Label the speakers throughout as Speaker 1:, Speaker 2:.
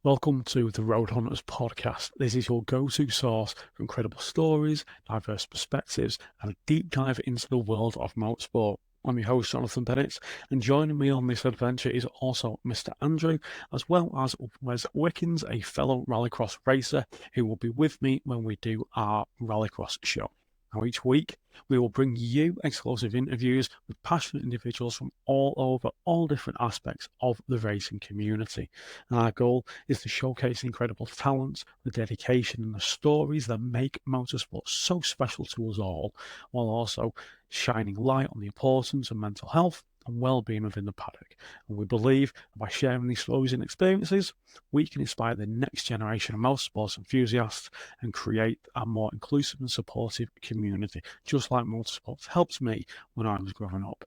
Speaker 1: Welcome to the Road Hunters podcast. This is your go-to source for incredible stories, diverse perspectives, and a deep dive into the world of motorsport. I'm your host, Jonathan Bennett, and joining me on this adventure is also Mr. Andrew, as well as Wes Wickens, a fellow rallycross racer, who will be with me when we do our rallycross show. Now, each week, we will bring you exclusive interviews with passionate individuals from all over all different aspects of the racing community. And our goal is to showcase incredible talents, the dedication, and the stories that make motorsport so special to us all, while also shining light on the importance of mental health and well-being within the paddock. And we believe that by sharing these stories and experiences, we can inspire the next generation of motorsports enthusiasts and create a more inclusive and supportive community, just like motorsports helped me when I was growing up.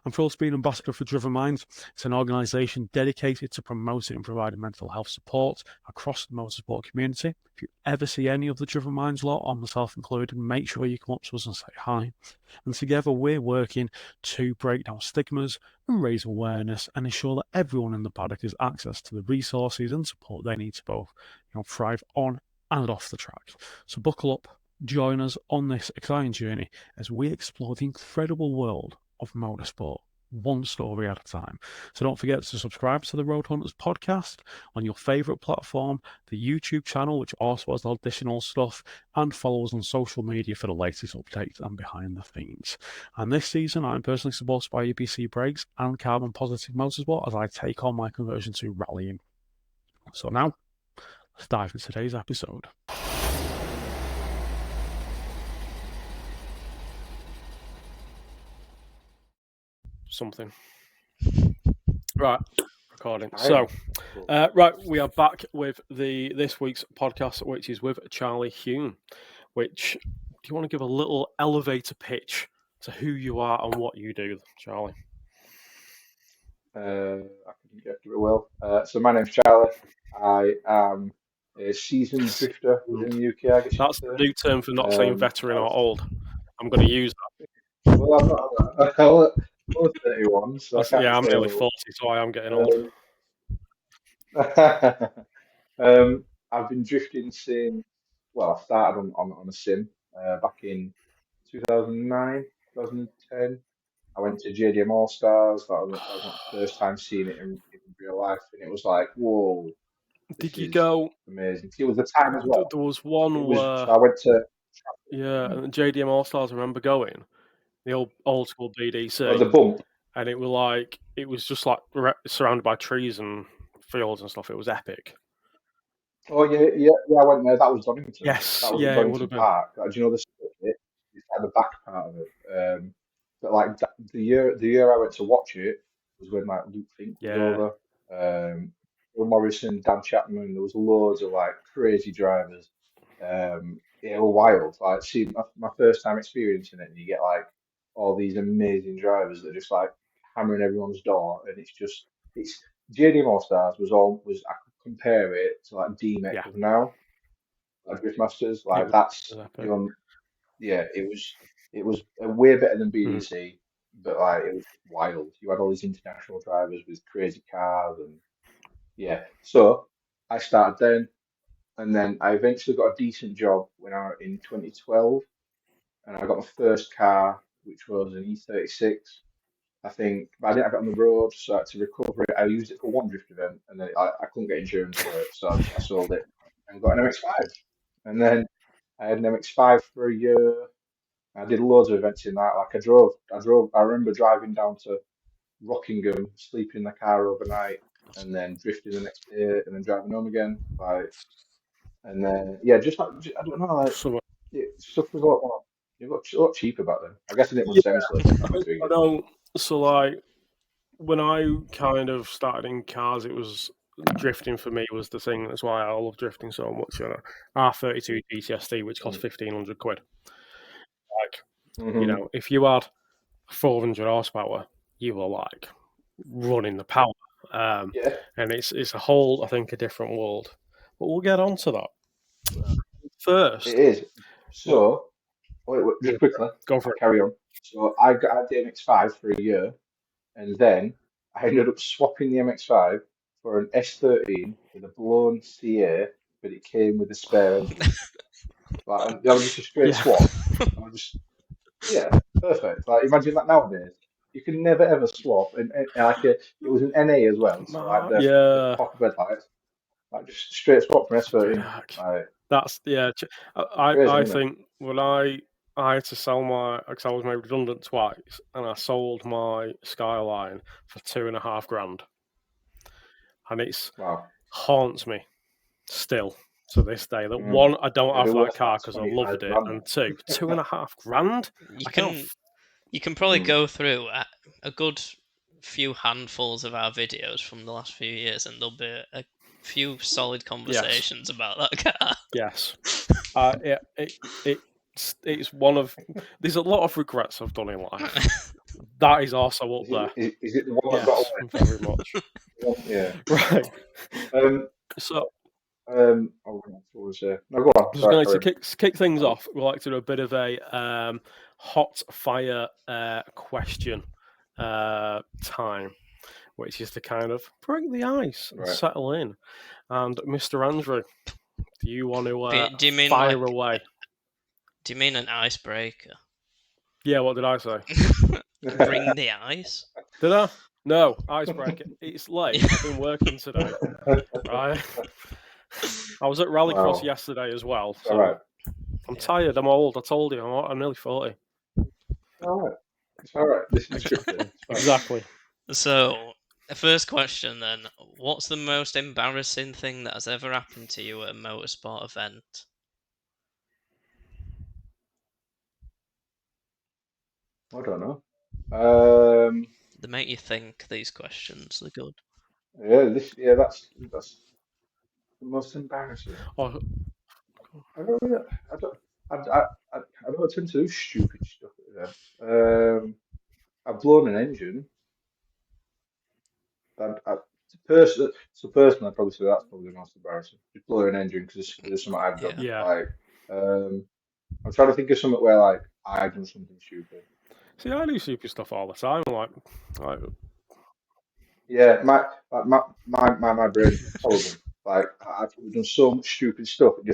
Speaker 1: I'm thrilled to be an ambassador for Driven Minds. It's an organisation dedicated to promoting and providing mental health support across the motorsport community. If you ever see any of the Driven Minds lot, on myself included, make sure you come up to us and say hi. And together we're working to break down stigmas and raise awareness and ensure that everyone in the paddock has access to the resources and support they need to both thrive on and off the track. So buckle up, join us on this exciting journey as we explore the incredible world of motorsport, one story at a time. So don't forget to subscribe to the Road Hunters podcast on your favourite platform, the YouTube channel, which also has additional stuff, and follow us on social media for the latest updates and behind the scenes. And this season, I'm personally supported by EPC Brakes and Carbon Positive Motorsport as I take on my conversion to rallying. So now, let's dive into today's episode. Something. Right, recording. So, right, we are back with this week's podcast, which is with Charlie Hulme. Which, do you want to give a little elevator pitch to who you are and what you do, Charlie?
Speaker 2: I can do it well. So my name's Charlie. I am a seasoned drifter within the UK. I guess
Speaker 1: That's the new term for not saying veteran or old. I'm going to use that.
Speaker 2: Well, I'm only 31, so I can't
Speaker 1: I'm
Speaker 2: say
Speaker 1: nearly
Speaker 2: old.
Speaker 1: 40, so I am getting old.
Speaker 2: I've been drifting since, well, I started on a sim back in 2009, 2010. I went to JDM All Stars. That was my first time seeing it in real life, and it was like, whoa,
Speaker 1: Did you
Speaker 2: is
Speaker 1: go?
Speaker 2: amazing. It was the time as well.
Speaker 1: There was one where,
Speaker 2: so I went to
Speaker 1: and JDM All Stars. I remember going the old school BDC.
Speaker 2: the bump.
Speaker 1: And it was just like surrounded by trees and fields and stuff. It was epic.
Speaker 2: Oh yeah, I went there. That was Donington.
Speaker 1: Yes,
Speaker 2: that was
Speaker 1: it would have been.
Speaker 2: Park. Do you know the circuit? It's like the back part of it. But like the year I went to watch it was when like Luke Fink was over. Will Morrison, Dan Chapman. There was loads of like crazy drivers. It was wild. Like, see, my first time experiencing it, and you get like all these amazing drivers that are just like hammering everyone's door, and it's JDM All Stars was I could compare it to like DMEC of now, like Drift Masters. Like that's it was way better than BDC, but like it was wild. You had all these international drivers with crazy cars, and so I started then, and then I eventually got a decent job when I was in 2012, and I got my first car, which was an E36. I think, but I didn't have it on the road, so I had to recover it. I used it for one drift event, and then I couldn't get insurance for it, so I sold it and got an MX-5. And then I had an MX-5 for a year. I did loads of events in that. Like I remember driving down to Rockingham, sleeping in the car overnight, and then drifting the next day, and then driving home again. And then I don't know, like stuff was a lot more. It was a lot cheaper back then. I guess I didn't run semi-slopes.
Speaker 1: I know. So like when I kind of started in cars, it was drifting for me was the thing. That's why I love drifting so much. R32 GTSD, which cost £1,500. Like, if you had 400 horsepower, you were like running the power. And it's a whole, I think, a different world. But we'll get on to that first.
Speaker 2: It is. So, wait, just quickly,
Speaker 1: go for it.
Speaker 2: Carry on. So I got the MX-5 for a year, and then I ended up swapping the MX-5 for an S13 with a blown CA, but it came with a spare engine. Like, and that was just a straight swap. And I just, yeah, perfect. Like, imagine that nowadays. You can never ever swap, and like it was an NA as well. So like the
Speaker 1: Yeah.
Speaker 2: pop bed lights, like just straight swap from S13.
Speaker 1: Jack.
Speaker 2: Like
Speaker 1: That's
Speaker 2: crazy,
Speaker 1: I
Speaker 2: isn't it?
Speaker 1: think when I had to sell because I was made redundant twice, and I sold my Skyline for £2,500, and it's
Speaker 2: Wow.
Speaker 1: haunts me still to this day that
Speaker 2: Mm.
Speaker 1: one, I don't
Speaker 2: Yeah,
Speaker 1: have
Speaker 2: they're
Speaker 1: that
Speaker 2: worth
Speaker 1: car
Speaker 2: like
Speaker 1: because I
Speaker 2: 25
Speaker 1: loved it,
Speaker 2: grand
Speaker 1: and
Speaker 2: now.
Speaker 1: two, £2,500.
Speaker 3: You
Speaker 1: I can't.
Speaker 3: can you can probably
Speaker 2: Mm.
Speaker 3: go through a good few handfuls of our videos from the last few years, and there'll be a few solid conversations about that car.
Speaker 1: Yes. It's one of. There's a lot of regrets I've done in life. That is also up there.
Speaker 2: Is it the one that got
Speaker 1: Yes,
Speaker 2: away?
Speaker 1: very much.
Speaker 2: Yeah.
Speaker 1: Right.
Speaker 2: Um.
Speaker 1: So
Speaker 2: Oh, what was there? No, go on.
Speaker 1: I was
Speaker 2: Sorry,
Speaker 1: going to
Speaker 2: carry on.
Speaker 1: kick things
Speaker 2: I was-
Speaker 1: off. We like to do a bit of a hot fire question time, which is to kind of break the ice and
Speaker 2: Right.
Speaker 1: settle in. And Mr. Andrew, do you want to
Speaker 3: Do you mean
Speaker 1: fire
Speaker 3: like?
Speaker 1: away?
Speaker 3: Do you mean an icebreaker?
Speaker 1: Yeah, what did I say?
Speaker 3: Bring the ice.
Speaker 1: Did I? No, icebreaker. It's late. I've been working today. Right. I was at Rallycross
Speaker 2: Wow.
Speaker 1: yesterday as well,
Speaker 2: All right.
Speaker 1: I'm tired. I'm old. I told you. I'm nearly 40.
Speaker 2: All right. It's all right. This is scripted. It's fine.
Speaker 1: Exactly.
Speaker 3: So, the first question then: what's the most embarrassing thing that has ever happened to you at a motorsport event?
Speaker 2: I don't know.
Speaker 3: They make you think. These questions, they're good.
Speaker 2: That's the most embarrassing.
Speaker 1: Oh,
Speaker 2: I don't really, I don't I don't tend to do stupid stuff at events. I've blown an engine. I, so personally, I'd probably say that's probably the most embarrassing. Just blowing an engine because it's something I've done.
Speaker 3: Yeah.
Speaker 1: yeah.
Speaker 2: Like, um, I'm trying to think of something where like I've done something stupid.
Speaker 1: See, I do stupid stuff all the time. Like
Speaker 2: Yeah, my brain's horrible. Like I've done so much stupid stuff. It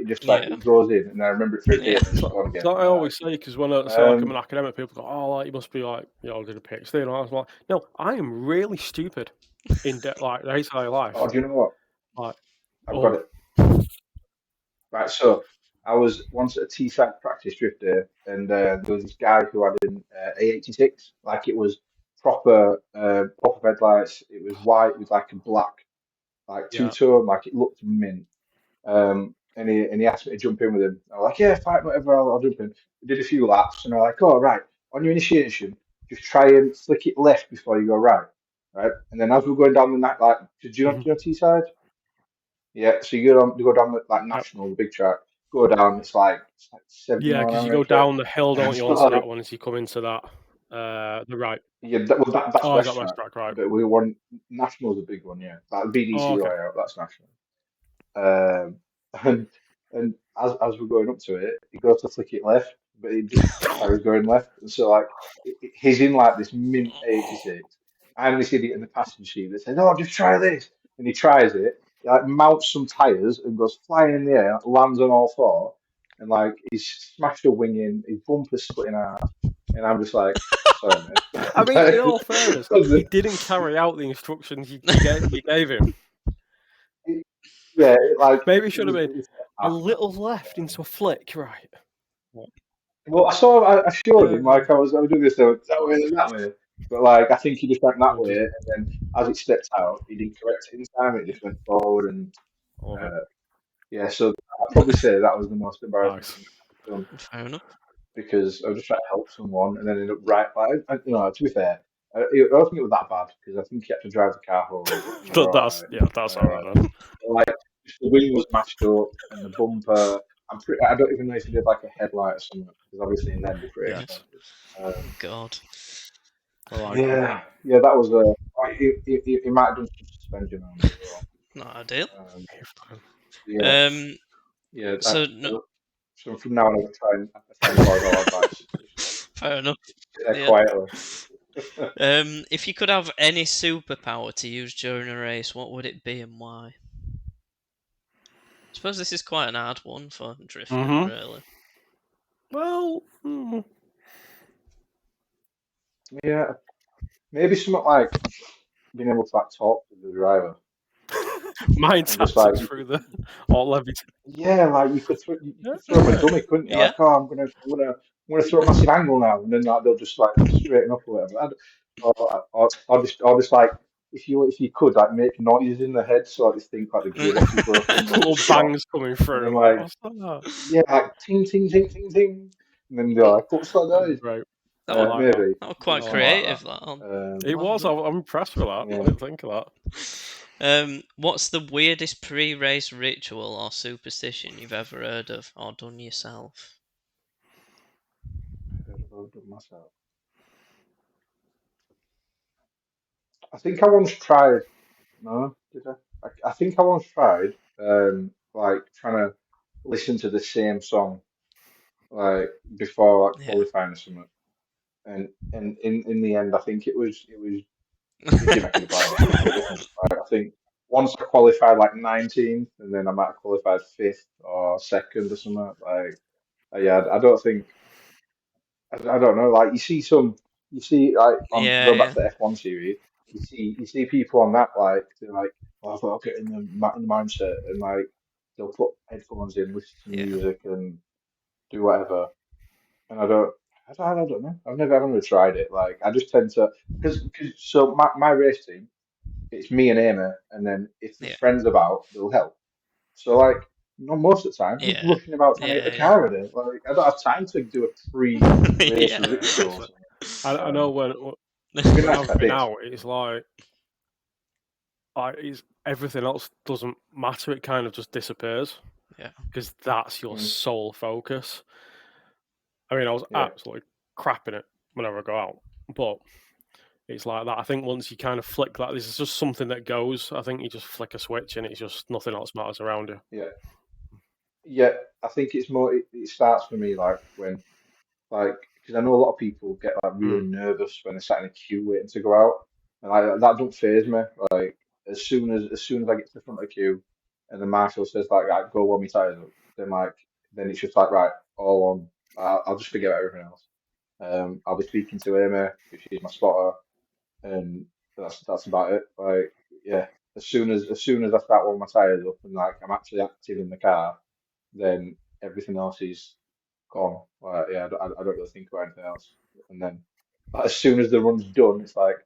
Speaker 2: just
Speaker 3: Yeah.
Speaker 2: it goes in, and I remember it for a day,
Speaker 3: Yeah.
Speaker 2: and then it's
Speaker 1: so,
Speaker 2: gone again.
Speaker 1: so I
Speaker 2: And
Speaker 1: always say, because when I say like I'm
Speaker 2: um,
Speaker 1: an academic, people go, "Oh, like you must be like did a PhD," and I was like, "No, I am really stupid in like day-to-day life."
Speaker 2: oh, do you know what?
Speaker 1: Like,
Speaker 2: I've got
Speaker 1: oh,
Speaker 2: it. Right, so I was once at a Teesside practice drift day, and there was this guy who had an A86, like it was proper headlights. It was white with like a black like two
Speaker 1: yeah.
Speaker 2: tone, like it looked mint. And he asked me to jump in with him. I was like, yeah, fine, whatever, I'll jump in. We did a few laps, and I was like, oh right, on your initiation, just try and flick it left before you go right, right. And then as we're going down the night, like, do you know Teesside? Yeah, so you go down the, like
Speaker 1: Yep.
Speaker 2: National, the big track, go down, it's like 70
Speaker 1: Yeah,
Speaker 2: mile an
Speaker 1: because you
Speaker 2: hour
Speaker 1: go
Speaker 2: extra.
Speaker 1: down the hill, don't
Speaker 2: And
Speaker 1: you,
Speaker 2: so
Speaker 1: onto
Speaker 2: like,
Speaker 1: that one as you come into that the right.
Speaker 2: yeah, that's
Speaker 1: Oh, is that
Speaker 2: West
Speaker 1: my
Speaker 2: Track,
Speaker 1: track right?
Speaker 2: but we won National's a big one, yeah. Like
Speaker 1: Oh,
Speaker 2: BDC
Speaker 1: okay.
Speaker 2: layout, that's National. Um, and and as we're going up to it, he goes to flick it left, but it just carries going left. And so like he's in like this mint 86. I'm this idiot in the passenger seat that says, "Oh, just try this," and he tries it. He like mounts some tires and goes flying in the air, lands on all four, and like he's smashed a wing in, his bumper's split in half, and I'm just like, "Sorry,
Speaker 1: I mean, in
Speaker 2: mate."
Speaker 1: all fairness, he didn't carry out the instructions you gave him.
Speaker 2: Yeah, like
Speaker 1: Maybe it should have been
Speaker 2: it was
Speaker 1: a
Speaker 2: half bad.
Speaker 1: little left into a flick, right?
Speaker 2: Well, I showed him like I was doing this that way and that way, but like I think he just went that
Speaker 1: And
Speaker 2: way,
Speaker 1: just
Speaker 2: and then as it stepped out, he didn't correct it in time. It just went forward, and
Speaker 1: love it.
Speaker 2: uh, yeah. So I'd probably say that was the most embarrassing
Speaker 1: Nice.
Speaker 2: thing I've done
Speaker 3: Fair enough.
Speaker 2: because I was just trying to help someone, and then ended up right. To be fair, I don't think it was that bad because I think he had to drive the car home, and we were all right.
Speaker 1: That's all right then.
Speaker 2: Like just the wing was mashed up and the bumper. I don't even know if he did like a headlight or something because obviously in them they're pretty
Speaker 1: Yes.
Speaker 2: expensive. Um,
Speaker 3: God.
Speaker 1: I like that.
Speaker 2: yeah, that was a. He might have done some suspension on it as well.
Speaker 3: Not ideal.
Speaker 2: Yeah, yeah.
Speaker 3: So no,
Speaker 2: So from now on, I try and avoid all advice.
Speaker 3: fair enough.
Speaker 2: Sit there
Speaker 3: Yeah.
Speaker 2: quietly.
Speaker 3: If you could have any superpower to use during a race, what would it be and why? suppose this is quite an hard one for drifting,
Speaker 1: Mhm.
Speaker 3: really.
Speaker 1: Well,
Speaker 2: Yeah, maybe something like being able to like talk to the driver
Speaker 1: mind
Speaker 2: and just like
Speaker 1: tactics through the or levitate.
Speaker 2: yeah, like you could throw them a dummy, couldn't you?
Speaker 3: Yeah.
Speaker 2: Like, oh, I'm gonna throw a massive angle now, and then like they'll just like straighten up or whatever. Or just like if you could like make noises in the head so like you think like the gearbox is broken, they'll
Speaker 1: Little
Speaker 2: just stop,
Speaker 1: bangs coming
Speaker 2: and
Speaker 1: through.
Speaker 2: then
Speaker 1: Like,
Speaker 2: like
Speaker 1: what's that?
Speaker 2: yeah, like ting ting ting ting ting, and then they're like, what's that
Speaker 1: That'd be
Speaker 2: noise?
Speaker 1: great.
Speaker 3: That
Speaker 1: I
Speaker 3: was,
Speaker 1: like that.
Speaker 2: Maybe
Speaker 3: that was
Speaker 1: I
Speaker 3: quite
Speaker 2: something
Speaker 1: like that.
Speaker 2: like
Speaker 3: creative, that one.
Speaker 2: that.
Speaker 1: It was. I'm impressed with that. I
Speaker 2: Yeah.
Speaker 1: didn't think of that.
Speaker 3: What's the weirdest pre-race ritual or superstition you've ever heard of or done yourself?
Speaker 2: I've done myself. I think I once tried. No, did I? I think I once tried, like trying to listen to the same song, like before like
Speaker 3: Yeah.
Speaker 2: qualifying or something. And in the end, I think it didn't make any any difference. Like, I think once I qualified like 19th, and then I might have qualified fifth or second or something. Like, yeah, I don't think. I don't know. Like you see like on
Speaker 3: Yeah,
Speaker 2: going back
Speaker 3: yeah,
Speaker 2: to the F1 series, you see people on that like they're like, oh, I've got to get in in the mindset, and like they'll put headphones in, listen to
Speaker 3: yeah,
Speaker 2: music, and do whatever. And I don't know. I've never tried it. Like I just tend to because so my race team, it's me and Amy, and then if there's
Speaker 3: yeah,
Speaker 2: friends about, they'll help. So like, most of the time, I'm just
Speaker 3: yeah,
Speaker 2: rushing about trying to get the
Speaker 3: yeah,
Speaker 2: car ready. Like, I don't have time to do a pre-race
Speaker 3: yeah.
Speaker 1: Yeah,
Speaker 2: ritual or
Speaker 1: exactly.
Speaker 2: something.
Speaker 1: I know
Speaker 2: It'd be
Speaker 1: when
Speaker 2: nice
Speaker 1: I've
Speaker 2: to have
Speaker 1: been
Speaker 2: this.
Speaker 1: out, it's like everything else doesn't matter. It kind of just disappears
Speaker 3: Yeah,
Speaker 1: because that's your
Speaker 2: Mm,
Speaker 1: sole focus. I mean, I was
Speaker 2: yeah,
Speaker 1: absolutely crapping it whenever I go out, but it's like that. I think once you kind of flick that, this is just something that goes. I think you just flick a switch and it's just nothing else matters around you.
Speaker 2: yeah, yeah. I think it's more. It starts for me like when like because I know a lot of people get like really
Speaker 1: Mm.
Speaker 2: nervous when they're sat in a queue waiting to go out, and that don't phase me. Like as soon as I get to the front of the queue, and the marshal says like, right, go warm your tires up, then it's just like right, all on. I'll just forget about everything else. I'll be speaking to Amy because she's my spotter, and that's about it. Like yeah, as soon as I start warming my tires up and like I'm actually active in the car, then everything else is gone. Like yeah, I don't really think about anything else. And then like, as soon as the run's done, it's like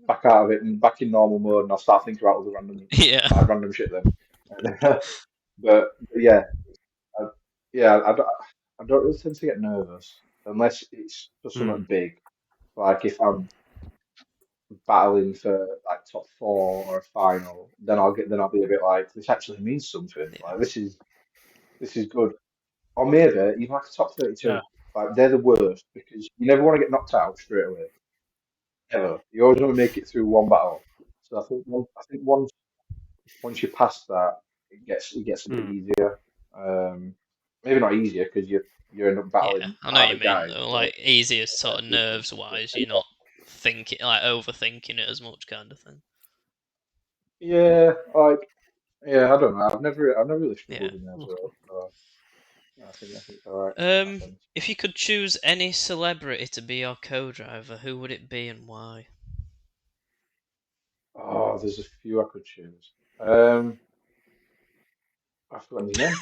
Speaker 2: back out of it and back in normal mode, and I'll start thinking about all the
Speaker 3: yeah,
Speaker 2: random shit then. But yeah, I, yeah, I don't really tend to get nervous unless it's for
Speaker 1: Mm.
Speaker 2: something big. Like if I'm battling for like top four or a final, then I'll be a bit like this actually means something.
Speaker 3: yeah,
Speaker 2: Like this is good. Or maybe even like a top
Speaker 1: Yeah.
Speaker 2: 32. Like they're the worst because you never want to get knocked out straight away. Ever. You always want to make it through one battle. So I think once you pass that, it gets a bit
Speaker 1: Mm.
Speaker 2: easier. Maybe not easier because you end up
Speaker 3: yeah.
Speaker 2: battling
Speaker 3: I know what
Speaker 2: harder
Speaker 3: you mean.
Speaker 2: guys,
Speaker 3: Though.
Speaker 2: but
Speaker 3: Like easiest sort of
Speaker 2: yeah,
Speaker 3: nerves wise, you're not thinking like overthinking it as much, kind of thing.
Speaker 2: yeah, like yeah, I don't know. I've never really
Speaker 3: Yeah.
Speaker 2: struggled in that,
Speaker 1: Okay.
Speaker 2: so I think it's all right in that sense.
Speaker 3: If you could choose any celebrity to be your co-driver, who would it be and why?
Speaker 2: Oh, there's a few I could choose. Um, I've forgotten his name.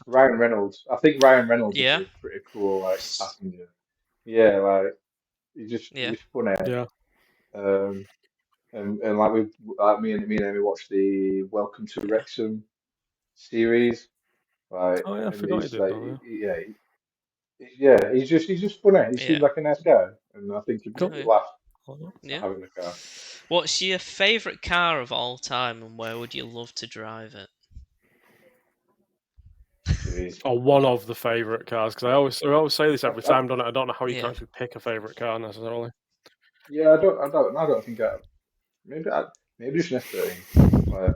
Speaker 2: Ryan Reynolds. I think Ryan Reynolds would be
Speaker 3: Yeah,
Speaker 2: a pretty cool like passenger. Yeah, like
Speaker 3: yeah,
Speaker 2: he's just funny.
Speaker 1: Yeah.
Speaker 2: Um, and like me and Amy watched the Welcome to
Speaker 3: yeah,
Speaker 2: Wrexham series. Like,
Speaker 1: Oh yeah, I
Speaker 2: and
Speaker 1: forgot you
Speaker 2: he's
Speaker 1: did
Speaker 2: like,
Speaker 1: that.
Speaker 2: yeah, yeah, he's just funny. He seems
Speaker 3: yeah.
Speaker 2: like a nice guy, and I think he'd
Speaker 1: Yeah.
Speaker 2: make
Speaker 3: Oh,
Speaker 2: me
Speaker 3: yeah.
Speaker 2: laugh
Speaker 1: Cool.
Speaker 2: to
Speaker 3: Yeah.
Speaker 2: have in the car.
Speaker 3: What's your favourite car of all time, and where would you love to drive it?
Speaker 2: Jeez.
Speaker 1: Or one of the favourite cars because I always say this every
Speaker 2: I,
Speaker 1: time, don't I? I don't know how you can
Speaker 3: Yeah,
Speaker 1: actually pick a favourite car necessarily.
Speaker 2: yeah, I don't think maybe maybe just an F13. Like,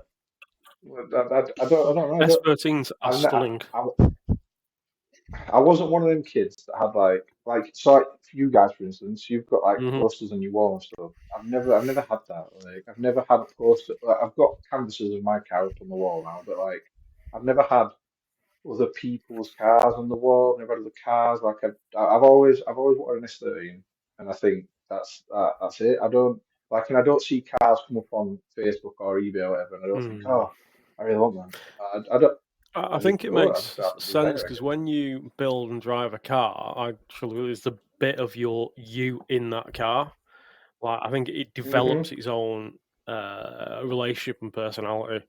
Speaker 2: I don't know.
Speaker 1: S13s are stunning.
Speaker 2: I wasn't one of them kids that had like so like for you guys for instance, you've got like
Speaker 1: Hmm.
Speaker 2: posters on your wall and stuff. I've never had that. Like I've never had a poster. Like, I've got canvases of my car up on the wall now, but like I've never had other people's cars on the wall. I've never had other cars. Like I've always wanted an S13, and I think that's it. I don't like, and I don't see cars come up on Facebook or eBay or whatever, and I don't think, oh, I really want that. I don't.
Speaker 1: I
Speaker 2: I just
Speaker 1: think it
Speaker 2: don't. I
Speaker 1: makes
Speaker 2: just have a
Speaker 1: sense
Speaker 2: desire, I
Speaker 1: because
Speaker 2: guess.
Speaker 1: when you build and drive a car, actually, there's the bit of you in that car. Like, I think it develops its own relationship and personality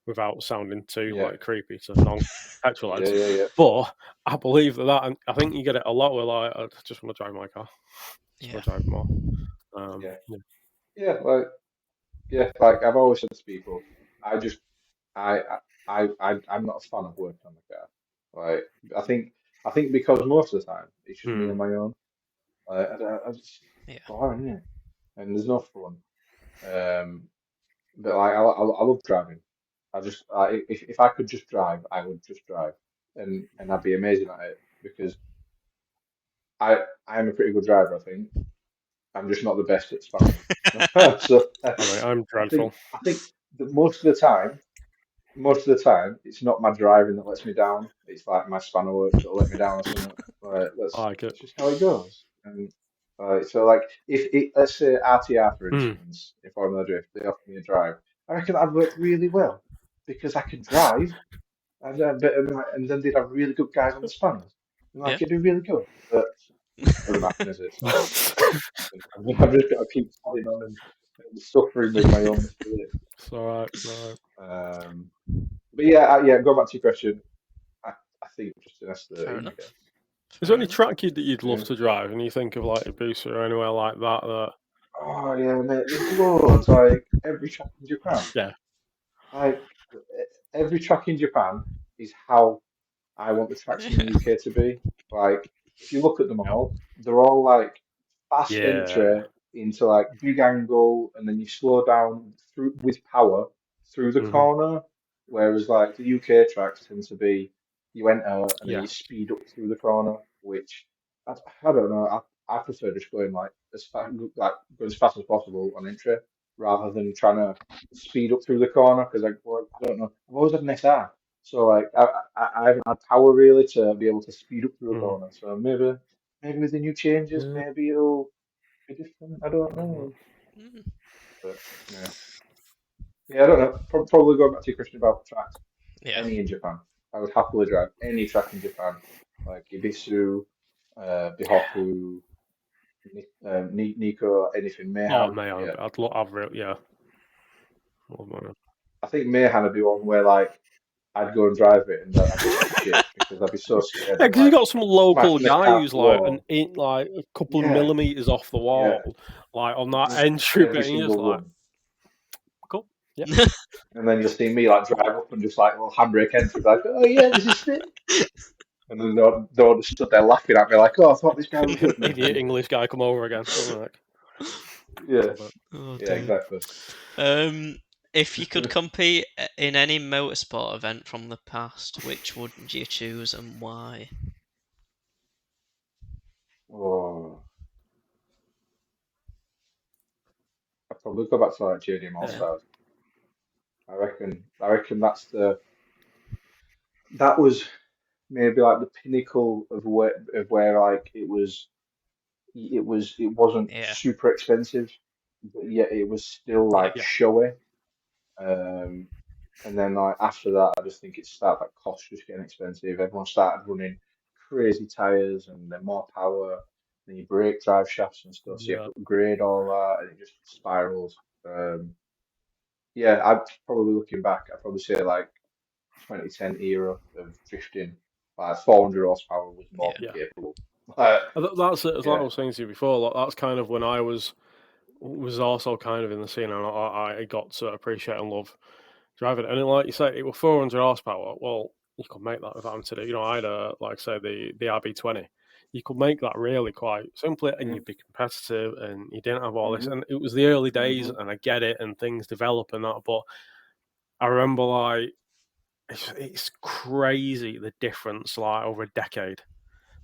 Speaker 1: without sounding too
Speaker 2: Yeah,
Speaker 1: creepy to non-petrol heads.
Speaker 2: yeah.
Speaker 1: But I believe that, and I think you get it a lot with like, I just want to drive my car, just want to drive more.
Speaker 2: Yeah,
Speaker 1: Yeah.
Speaker 2: yeah. Like I've always said to people, I just I I'm not a fan of working on the car. Like I think because most of the time it's just me
Speaker 1: Hmm.
Speaker 2: on my own. I just
Speaker 3: Yeah.
Speaker 2: boring, isn't it? And there's no fun. Um, but like I love driving. If I could just drive, I would just drive, and I'd be amazing at it because I am a pretty good driver, I think. I'm just not the best at spanners. So
Speaker 1: I mean, I'm dreadful.
Speaker 2: I think that most of the time, it's not my driving that lets me down. It's like my spanner work that'll let me down or something. Like
Speaker 1: I like it.
Speaker 2: that's just how it goes. And so, like, if it, let's say RTR for
Speaker 1: Hmm.
Speaker 2: instance, if I'm on the drift, they offer me a drive. I reckon I'd work really well because I can drive, and then they'd have really good guys on the spanners. And
Speaker 3: Yeah.
Speaker 2: like, it'd be really good. But doesn't happen, is it? So I've just got to keep plodding on and suffering with my own misery.
Speaker 1: It's all right. It's all right.
Speaker 2: But yeah, going back to your question, I think just an
Speaker 3: Fair
Speaker 2: S13, I
Speaker 3: enough.
Speaker 2: guess.
Speaker 1: Is there
Speaker 3: Fair
Speaker 1: any
Speaker 3: enough.
Speaker 1: track that you'd love
Speaker 2: Yeah.
Speaker 1: to drive, and you think of like a booster or anywhere like that?
Speaker 2: Oh yeah, mate. There's loads. Like every track in Japan.
Speaker 1: Yeah.
Speaker 2: Like every track in Japan is how I want the tracks in the
Speaker 3: Yeah.
Speaker 2: UK to be. Like, if you look at them all, they're all like fast
Speaker 1: Yeah.
Speaker 2: entry into like big angle, and then you slow down through with power through the
Speaker 1: Hmm.
Speaker 2: corner. Whereas like the UK tracks tend to be you enter and then
Speaker 1: Yeah.
Speaker 2: you speed up through the corner, which I don't know. I prefer just going like like going as fast as possible on entry rather than trying to speed up through the corner because like well, I don't know. I've always had an SR. So like I haven't had power really to be able to speed up through a
Speaker 1: Mm.
Speaker 2: corner. So maybe with the new changes,
Speaker 1: Yeah.
Speaker 2: maybe it'll be different. I don't know.
Speaker 3: Mm.
Speaker 2: But yeah, I don't know. Probably going back to your question about tracks.
Speaker 3: Yeah.
Speaker 2: Any in Japan, I would happily drive any track in Japan, like Ibisu, Bihoku, Nico, anything.
Speaker 1: Oh
Speaker 2: Mayhan.
Speaker 1: man,
Speaker 2: Yeah,
Speaker 1: yeah. Oh, man.
Speaker 2: I think Mayhan would be one where like I'd go and drive it and I'd just shit because I'd be so scared
Speaker 1: Yeah,
Speaker 2: of
Speaker 1: because you
Speaker 2: like
Speaker 1: got some local
Speaker 2: smashing the
Speaker 1: guy
Speaker 2: car to
Speaker 1: who's
Speaker 2: the
Speaker 1: like
Speaker 2: wall.
Speaker 1: like a couple of
Speaker 2: Yeah,
Speaker 1: millimeters off the
Speaker 2: yeah.
Speaker 1: wall, like on that
Speaker 2: Mhm.
Speaker 1: entry
Speaker 2: Every
Speaker 1: bit, and you're just
Speaker 2: single
Speaker 1: like,
Speaker 2: one.
Speaker 1: cool, yeah.
Speaker 2: And then you'll see me like drive up and just like little handbrake entry, like, oh yeah, this is it. And then they're all just stood there laughing at me, like, oh, I thought this guy was good.
Speaker 1: Idiot English guy come over again. I'm like,
Speaker 2: Yeah,
Speaker 1: love it.
Speaker 3: Oh
Speaker 2: yeah,
Speaker 3: dear.
Speaker 2: exactly.
Speaker 3: If you could compete in any motorsport event from the past, which would you choose and why?
Speaker 2: Oh, I'd probably go back to like JDM All
Speaker 3: Yeah.
Speaker 2: Stars. I reckon that was maybe like the pinnacle of where like it wasn't
Speaker 3: Yeah.
Speaker 2: super expensive, but yet it was still
Speaker 3: Yeah.
Speaker 2: like
Speaker 1: Yeah,
Speaker 2: showy. Um, And then like after that, I just think it started like costs just getting expensive. Everyone started running crazy tires and then more power. Then you brake drive shafts and stuff, so you have
Speaker 1: yeah.
Speaker 2: to upgrade all that, and it just spirals. Yeah, I'd probably looking back, I'd probably say like 2010 era of drifting, like 400 horsepower was more
Speaker 3: Yeah.
Speaker 2: than
Speaker 1: Yeah.
Speaker 2: capable. Uh,
Speaker 1: That's it. As like I
Speaker 2: yeah.
Speaker 1: was saying to you before, like, that's kind of when I was also kind of in the scene, and I got to appreciate and love driving it. And then, like you say, it was 400 horsepower. Well, you could make that without today. You know, I had like say the RB20. You could make that really quite simply, and
Speaker 2: Mm,
Speaker 1: you'd be competitive, and you didn't have all this.
Speaker 2: hmm
Speaker 1: And it was the early days,
Speaker 2: hmm
Speaker 1: and I get it, and things develop and that. But I remember like it's crazy the difference, like over a decade,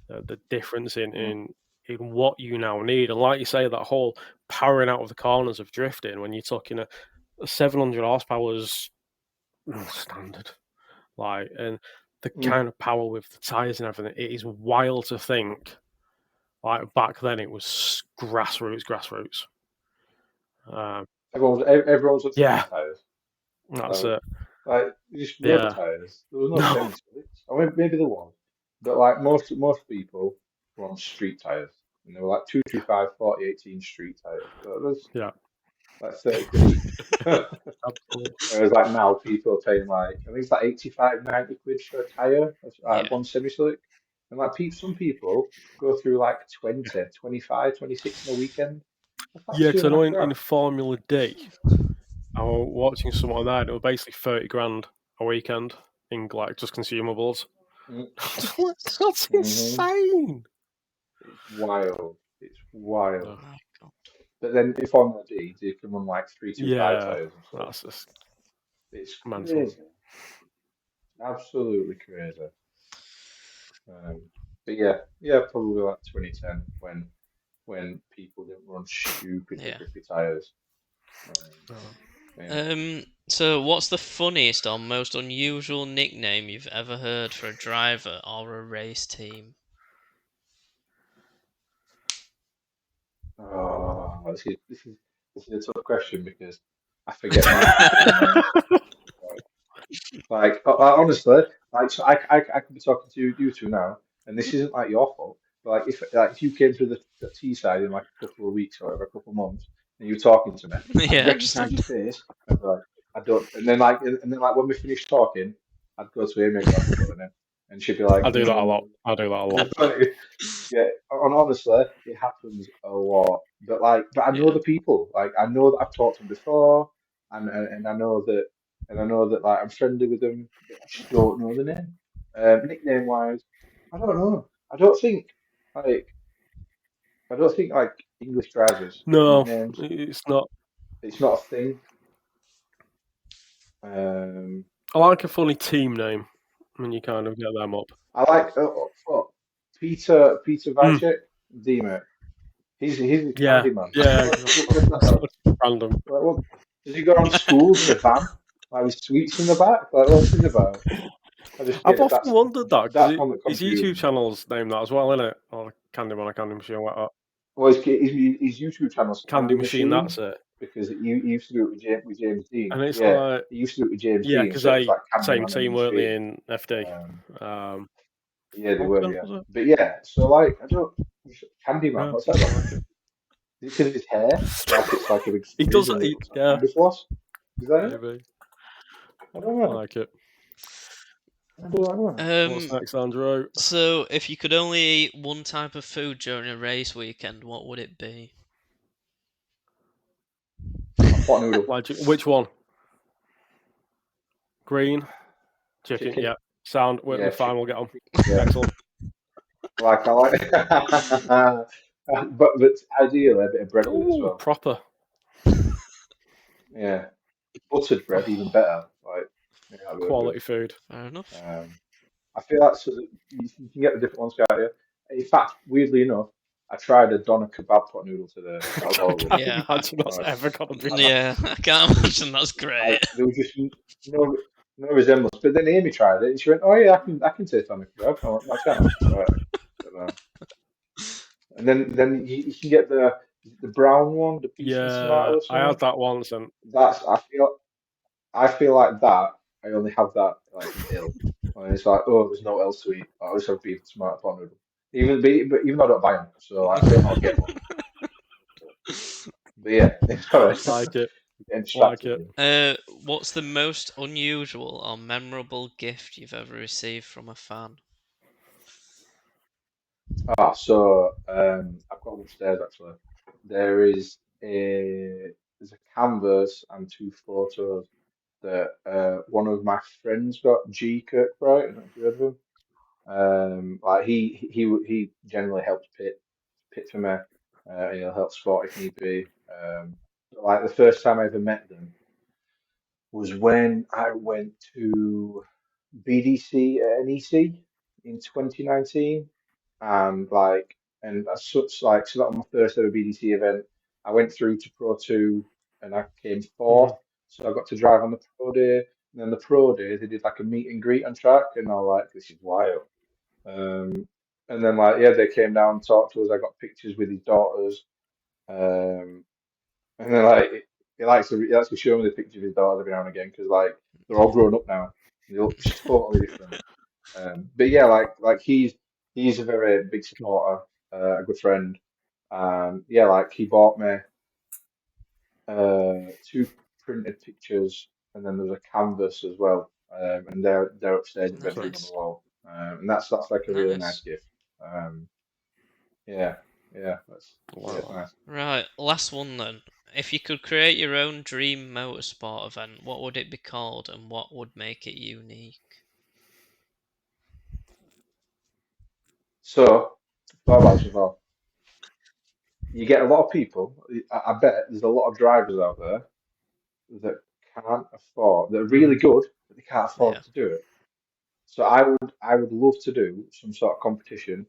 Speaker 1: the difference in what you now need. And like you say, that whole powering out of the corners of drifting when you're talking a 700 horsepower is standard. Like, and the kind of power with the tyres and everything, it is wild to think. Like back then, it was grassroots.
Speaker 2: Everyone's on
Speaker 1: Yeah,
Speaker 2: street tyres.
Speaker 1: that's it.
Speaker 2: Like just road
Speaker 1: Yeah.
Speaker 2: tyres. There was no
Speaker 1: No.
Speaker 2: semi slicks. I mean, maybe there was, but like most people were on street tyres, and they were like 225 40 18 street tyres. So it was
Speaker 1: Yeah.
Speaker 2: like 30 quid each.
Speaker 1: Absolutely.
Speaker 2: Whereas like now people are paying like I think it's like 85 90 quid for a tyre,
Speaker 3: Yeah.
Speaker 2: one semi slick, and like some people go through like 20, 25, 26 in a weekend. That's like
Speaker 1: Yeah,
Speaker 2: two
Speaker 1: because I
Speaker 2: and a
Speaker 1: know
Speaker 2: half
Speaker 1: in
Speaker 2: grand.
Speaker 1: Formula D, I was watching something like that. It was basically 30 grand a weekend in like just consumables. That's insane.
Speaker 2: It's wild. It's wild.
Speaker 3: Oh my God.
Speaker 2: But then if Formula D, you can run like 325
Speaker 1: Yeah,
Speaker 2: tyres and stuff.
Speaker 1: that's just
Speaker 2: It's
Speaker 1: mental.
Speaker 2: crazy. Absolutely crazy. But yeah, probably like 2010 when people didn't run stupid
Speaker 3: Yeah.
Speaker 2: grippy tyres. Yeah.
Speaker 3: So what's the funniest or most unusual nickname you've ever heard for a driver or a race team?
Speaker 2: Oh, this is a tough question because I forget my team names. Like honestly, like so I could be talking to you two now, and this isn't like your fault. But like if you came through the T side in like a couple of weeks or whatever, a couple of months, and you were talking to me, I'd
Speaker 3: Yeah,
Speaker 2: recognise your face. I'd be like, I don't, and then like when we finished talking, I'd go to Amy and go, I've forgotten her name, and she'd be like,
Speaker 1: I do that a lot.
Speaker 2: Yeah, honestly, it happens a lot. But I know
Speaker 3: yeah,
Speaker 2: the people. Like I know that I've talked to them before, and I know that like I'm friendly with them, but I just don't know the name. Nickname wise, I don't know. I don't think like like English drivers have
Speaker 1: No,
Speaker 2: nicknames.
Speaker 1: it's not.
Speaker 2: It's not a thing. Um,
Speaker 1: I like a funny team name when you kind of get them up.
Speaker 2: I like what Peter
Speaker 1: Mm,
Speaker 2: Vajcek, D-Mate. He's a
Speaker 1: yeah,
Speaker 2: candy man.
Speaker 1: yeah.
Speaker 2: What's that about?
Speaker 1: Random.
Speaker 2: Like, what, does he go around schools in a van, like with sweets in the back? Like, what's this about? I just
Speaker 1: I've
Speaker 2: yeah,
Speaker 1: often wondered that
Speaker 2: that's
Speaker 1: because
Speaker 2: one that
Speaker 1: his
Speaker 2: confused
Speaker 1: YouTube
Speaker 2: me.
Speaker 1: channel's named that as well, isn't it? Or Candyman, a Candy Machine, like that.
Speaker 2: Well, his YouTube channel's
Speaker 1: Candy
Speaker 2: Candy
Speaker 1: Machine,
Speaker 2: Machine
Speaker 1: that's it.
Speaker 2: because he used to do it with James Dean.
Speaker 1: And it's
Speaker 2: Yeah,
Speaker 1: like,
Speaker 2: he used to do it with James
Speaker 1: yeah,
Speaker 2: Dean,
Speaker 1: because
Speaker 2: so it was
Speaker 1: they
Speaker 2: like
Speaker 1: same
Speaker 2: Candyman and
Speaker 1: team, weren't they,
Speaker 2: Machine.
Speaker 1: in FD?
Speaker 2: Yeah, they were.
Speaker 1: Morgan,
Speaker 2: Yeah,
Speaker 1: was it?
Speaker 2: but yeah, so like I don't Candyman.
Speaker 1: Yeah,
Speaker 2: What's that
Speaker 1: I
Speaker 2: about?
Speaker 1: like it.
Speaker 2: Is it because of his hair? Like it's like a big
Speaker 1: He
Speaker 2: frizz
Speaker 1: does,
Speaker 2: and it looks like
Speaker 1: yeah,
Speaker 2: candy floss. Is that it?
Speaker 1: maybe.
Speaker 2: I don't
Speaker 1: I
Speaker 2: know.
Speaker 1: like it.
Speaker 2: I don't know.
Speaker 1: What's next, Andrew?
Speaker 3: So if you could only eat one type of food during a race weekend, what would it be?
Speaker 2: A pot noodle.
Speaker 1: Which one? Green? Chicken,
Speaker 2: Chicken.
Speaker 1: yeah. Sound, we're
Speaker 2: Yeah,
Speaker 1: fine, we'll
Speaker 2: chicken.
Speaker 1: get on.
Speaker 2: Yeah.
Speaker 1: Excellent.
Speaker 2: Like I like but ideally a bit of bread with it as
Speaker 1: Oh,
Speaker 2: well.
Speaker 1: proper.
Speaker 2: Yeah. Buttered bread, even better. Like yeah, that'd be good.
Speaker 1: Quality food.
Speaker 3: Fair enough.
Speaker 2: I feel like so that you can get the different ones, can't you? In fact, weirdly enough, I tried a doner kebab pot noodle today. That was
Speaker 1: I
Speaker 2: horrible.
Speaker 1: can't
Speaker 3: Yeah,
Speaker 1: imagine that's
Speaker 2: Right.
Speaker 1: ever going to be that.
Speaker 3: yeah, I can't imagine that's great.
Speaker 2: There was just no resemblance. But then Amy tried it and she went, "Oh yeah, I can taste doner kebab." I went, "I can." Right. But, and then you can get the brown one, the peach and tomato
Speaker 1: Yeah,
Speaker 2: or
Speaker 1: I had
Speaker 2: something.
Speaker 1: that once and
Speaker 2: That's I feel like that. I only have that like in ill. And it's like, oh, there's no else to eat. I always have beef and tomato pot noodle. But even though I don't buy them, so like, I don't know I'll get one. But yeah, sorry,
Speaker 1: like it.
Speaker 2: getting
Speaker 1: Like
Speaker 2: distracted.
Speaker 1: it.
Speaker 3: What's the most unusual or memorable gift you've ever received from a fan?
Speaker 2: So I've got them upstairs actually. There is there's a canvas and two photos that one of my friends got, G Kirkbright. I don't know if you heard of him. Like he generally helps pit for me. He'll help spot if need be. Like the first time I ever met them was when I went to BDC at NEC in 2019, and as such like so that was my first ever BDC event. I went through to Pro 2 and I came
Speaker 1: Mhm.
Speaker 2: fourth, so I got to drive on the Pro Day. And then the pro day, they did like a meet and greet on track, and I was like, this is wild. And then like yeah, they came down and talked to us. I got pictures with his daughters. Um, and then like he likes to show me the picture of his daughters every now and again because like they're all grown up now. They look totally different. But yeah, like he's a very big supporter, a good friend. Yeah, like he bought me two printed pictures, and then there's a canvas as well. And they're upstairs in the bedroom on the
Speaker 3: Nice.
Speaker 2: wall. And that's like a really nice
Speaker 3: Nice.
Speaker 2: gift. Um, yeah, that's it's
Speaker 1: Wow.
Speaker 2: nice.
Speaker 3: Right, last one then. If you could create your own dream motorsport event, what would it be called and what would make it unique?
Speaker 2: So, thought about this before. You get a lot of people. I bet there's a lot of drivers out there that can't afford. They're really good, but they can't
Speaker 3: Yeah.
Speaker 2: afford to do it. So I would love to do some sort of competition